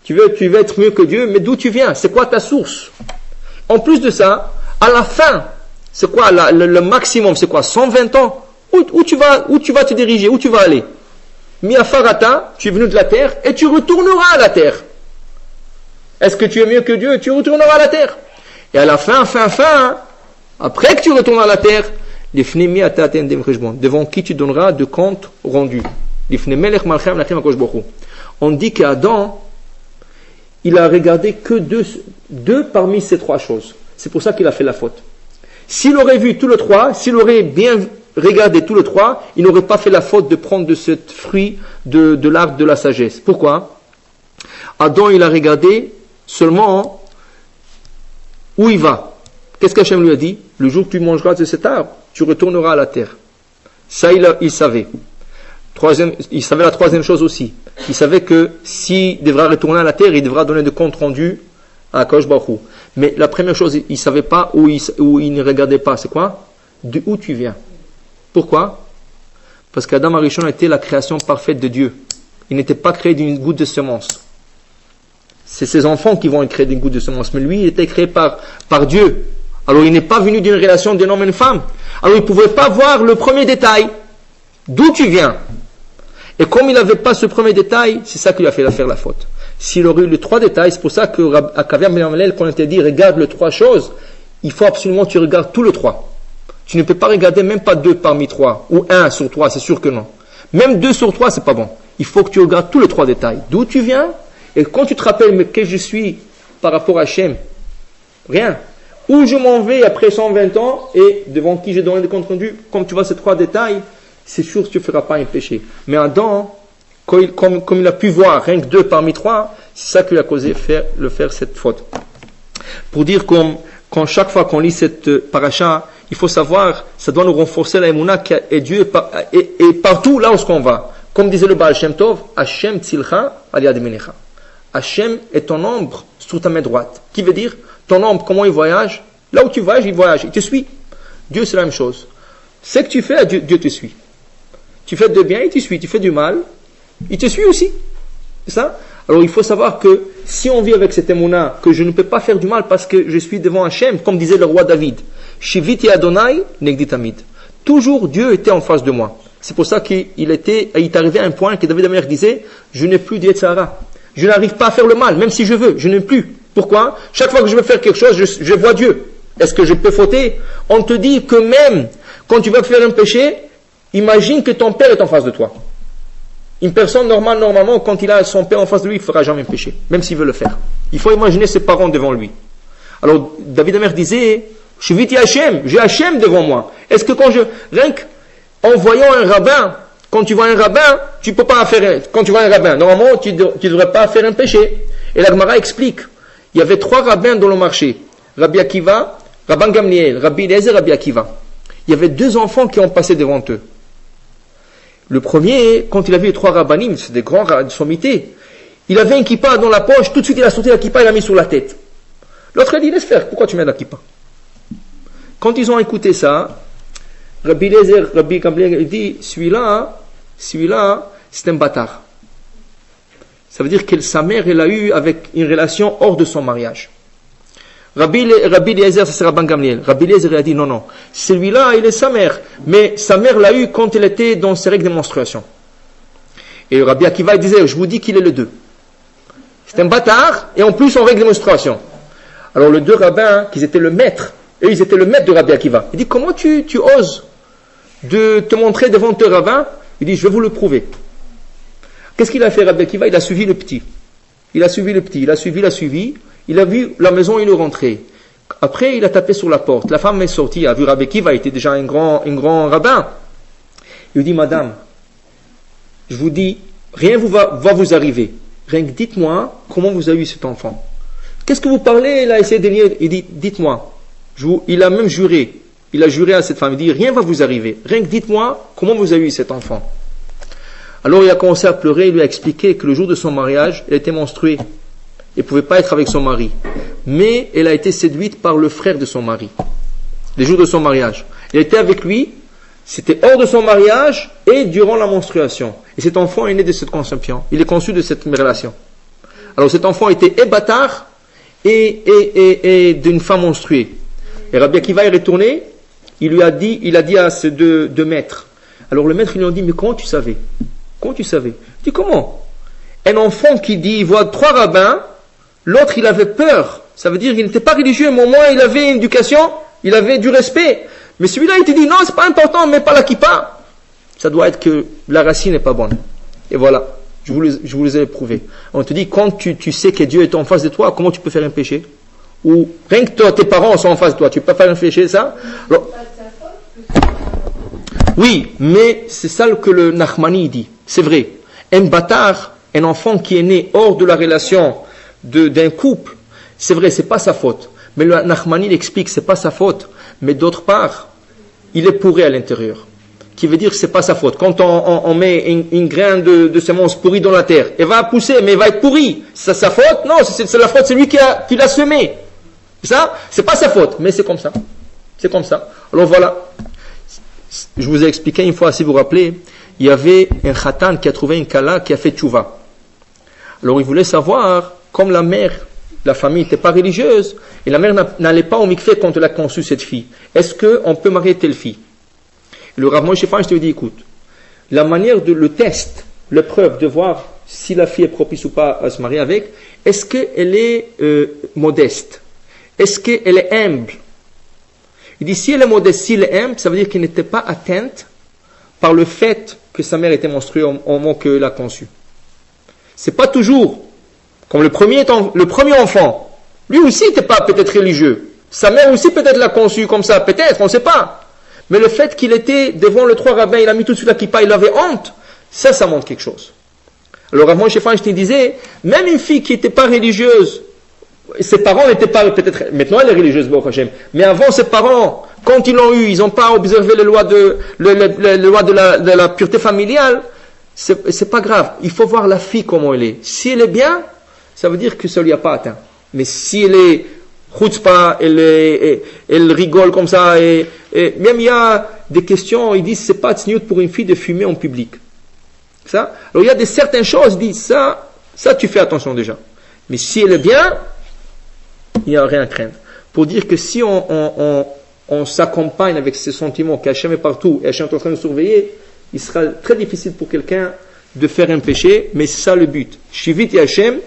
[SPEAKER 1] Tu veux être mieux que Dieu, mais d'où tu viens? C'est quoi ta source? En plus de ça, à la fin, c'est quoi le maximum? C'est quoi? 120 ans? Où tu vas te diriger? Où tu vas aller? Miafarata, tu es venu de la terre et tu retourneras à la terre. Est-ce que tu es mieux que Dieu? Tu retourneras à la terre. Et à la fin, après que tu retournes à la terre, devant qui tu donneras de compte rendu. On dit qu'Adam, il a regardé que deux parmi ces trois choses. C'est pour ça qu'il a fait la faute. S'il aurait vu tous les trois, s'il aurait bien regardé tous les trois, il n'aurait pas fait la faute de prendre de ce fruit de l'arbre de la sagesse. Pourquoi? Adam, il a regardé seulement où il va. Qu'est-ce qu'Hachem lui a dit? Le jour que tu mangeras de cet arbre, tu retourneras à la terre. Ça, il savait. Il savait la troisième chose aussi. Il savait que s'il devra retourner à la terre, il devra donner de compte rendu à Akadosh Baruch Hu. Mais la première chose, il ne savait pas où il ne regardait pas. C'est quoi? D'où tu viens. Pourquoi? Parce qu'Adam Arishon était la création parfaite de Dieu. Il n'était pas créé d'une goutte de semence. C'est ses enfants qui vont être créés d'une goutte de semence. Mais lui, il était créé par Dieu. Alors il n'est pas venu d'une relation d'un homme et d'une femme. Alors il ne pouvait pas voir le premier détail. D'où tu viens? Et comme il n'avait pas ce premier détail, c'est ça qui lui a fait faire la faute. S'il aurait eu les trois détails, c'est pour ça qu'à Kaviar Ben Gamliel, qu'on t'a dit, regarde les trois choses, il faut absolument que tu regardes tous les trois. Tu ne peux pas regarder même pas 2 parmi 3, ou 1 sur 3, c'est sûr que non. Même 2 sur 3, c'est pas bon. Il faut que tu regardes tous les 3 détails. D'où tu viens, et quand tu te rappelles, mais que je suis par rapport à Hachem, rien. Où je m'en vais après 120 ans, et devant qui j'ai donné des comptes rendus, comme tu vois ces 3 détails, c'est sûr que tu ne feras pas un péché. Mais Adam, comme il a pu voir rien que 2 parmi 3, c'est ça qui lui a causé faire cette faute. Pour dire quand chaque fois qu'on lit cette paracha, il faut savoir, ça doit nous renforcer la émouna et Dieu est partout là où on va. Comme disait le Baal Shem Tov, Hashem tzilcha aliyad minecha. Hashem est ton ombre sous ta main droite. Qui veut dire, ton ombre, comment il voyage? Là où tu voyages, il te suit. Dieu, c'est la même chose. Ce que tu fais, Dieu te suit. Tu fais de bien, il te suit. Tu fais du mal, il te suit aussi. C'est ça? Alors il faut savoir que si on vit avec cette émouna, que je ne peux pas faire du mal parce que je suis devant Hachem, comme disait le roi David, Shiviti Adonai negdi tamid. Toujours Dieu était en face de moi. C'est pour ça qu'il est arrivé à un point que David Amer disait, je n'ai plus d'Yetzara. Je n'arrive pas à faire le mal, même si je veux, je n'ai plus. Pourquoi? Chaque fois que je veux faire quelque chose, je vois Dieu. Est-ce que je peux fauter? On te dit que même quand tu vas faire un péché, imagine que ton père est en face de toi. Une personne normalement, quand il a son père en face de lui, il ne fera jamais un péché, même s'il veut le faire. Il faut imaginer ses parents devant lui. Alors, David Amer disait, je vis Hachem, j'ai Hachem devant moi. Est-ce que rien qu'en voyant un rabbin, quand tu vois un rabbin, tu peux pas faire, quand tu vois un rabbin, normalement, tu devrais pas faire un péché. Et la Gemara explique, il y avait 3 rabbins dans le marché, Rabbi Akiva, Rabban Gamliel, Rabbi Eliezer, Rabbi Akiva. Il y avait 2 enfants qui ont passé devant eux. Le premier, quand il a vu les 3 rabbanim, c'est des grands sommités, il avait un kippa dans la poche, tout de suite il a sauté la kippa et l'a mis sur la tête. L'autre a dit, laisse faire, pourquoi tu mets la kippa? Quand ils ont écouté ça, Rabbi Eliezer, Rabbi Gamliel dit, celui-là, c'est un bâtard. Ça veut dire que sa mère, elle a eu avec une relation hors de son mariage. Rabbi Eliezer, c'est Rabban Gamliel. Rabbi Eliezer a dit non, celui-là, il est sa mère. Mais sa mère l'a eu quand elle était dans ses règles de menstruation. Et Rabbi Akiva il disait, je vous dis qu'il est le 2. C'est un bâtard, et en plus en règle de menstruation. Alors les 2 rabbins, qui étaient le maître, eux ils étaient le maître de Rabbi Akiva. Il dit, comment tu oses de te montrer devant tes rabbins? Il dit, je vais vous le prouver. Qu'est-ce qu'il a fait Rabbi Akiva? Il a suivi le petit. Il a suivi. Il a vu la maison, il est rentré. Après, il a tapé sur la porte. La femme est sortie, a vu Rabbi Akiva, il était déjà un grand rabbin. Il lui dit, madame, je vous dis, rien va vous arriver. Rien que dites-moi comment vous avez eu cet enfant. Qu'est-ce que vous parlez? Il a essayé de nier. Il dit, dites-moi. Il a même juré. Il a juré à cette femme. Il dit, rien va vous arriver. Rien que dites-moi comment vous avez eu cet enfant. Alors il a commencé à pleurer. Il lui a expliqué que le jour de son mariage, elle était menstruée. Elle ne pouvait pas être avec son mari. Mais elle a été séduite par le frère de son mari. Les jours de son mariage. Elle était avec lui. C'était hors de son mariage et durant la menstruation. Et cet enfant est né de cette conception. Il est conçu de cette relation. Alors cet enfant était et bâtard et d'une femme menstruée. Et Rabbi Akiva est retourné. Il a dit à ces deux maîtres. Alors le maître, ils lui ont dit, mais comment tu savais? Comment tu savais? Il dit, comment? Un enfant qui dit, il voit 3 rabbins, l'autre il avait peur. Ça veut dire qu'il n'était pas religieux, mais au moins il avait une éducation, il avait du respect. Mais celui-là, il te dit, non, c'est pas important, mais pas la kippa. Ça doit être que la racine n'est pas bonne. Et voilà, je vous les ai prouvés. On te dit, quand tu sais que Dieu est en face de toi, comment tu peux faire un péché? Ou rien que toi, tes parents sont en face de toi, tu peux pas faire un péché, ça? Alors, oui, mais c'est ça que le Nachmani dit. C'est vrai. Un bâtard, un enfant qui est né hors de la relation d'un couple, c'est vrai, c'est pas sa faute. Mais le Nachmani explique, c'est pas sa faute. Mais d'autre part, il est pourri à l'intérieur. qui veut dire que c'est pas sa faute. Quand on met une graine de semence pourrie dans la terre, elle va pousser, mais elle va être pourrie. C'est sa faute? Non, c'est la faute, c'est lui qui l'a semé. Ça, c'est pas sa faute, mais c'est comme ça. C'est comme ça. Alors voilà. Je vous ai expliqué une fois, si vous vous rappelez, il y avait un khatan qui a trouvé une kala qui a fait tchouva. Alors il voulait savoir, comme la mère, la famille n'était pas religieuse, et la mère n'allait pas au mikvé quand elle a conçu cette fille. Est-ce qu'on peut marier telle fille? Le Rav Moshe Feinstein dit, écoute, la manière de le test, l'épreuve de voir si la fille est propice ou pas à se marier avec, est-ce qu'elle est modeste? Est-ce qu'elle est humble? Il dit, si elle est modeste, si elle est humble, ça veut dire qu'elle n'était pas atteinte par le fait que sa mère était menstruée au moment qu'elle a conçu. C'est pas toujours comme le premier enfant. Lui aussi n'était pas peut-être religieux. Sa mère aussi peut-être l'a conçu comme ça, peut-être, on ne sait pas. Mais le fait qu'il était devant les 3 rabbins, il a mis tout de suite la kippa, il avait honte, ça montre quelque chose. Alors avant, chez Feinstein disait, même une fille qui n'était pas religieuse, ses parents n'étaient pas, peut-être, maintenant elle est religieuse, mais avant ses parents, quand ils l'ont eu, ils n'ont pas observé les lois de la pureté familiale, c'est pas grave. Il faut voir la fille comment elle est. Si elle est bien, ça veut dire que ça ne lui a pas atteint. Mais si elle est chutzpah, elle rigole comme ça, et même il y a des questions, ils disent c'est pas tzniut pour une fille de fumer en public. Ça. Alors il y a certaines choses, ils disent ça tu fais attention déjà. Mais si elle est bien, il n'y a rien à craindre. Pour dire que si on s'accompagne avec ces sentiments qu'Hachem est partout et Hachem est en train de surveiller, il sera très difficile pour quelqu'un de faire un péché, mais c'est ça le but. Shivit et Hachem,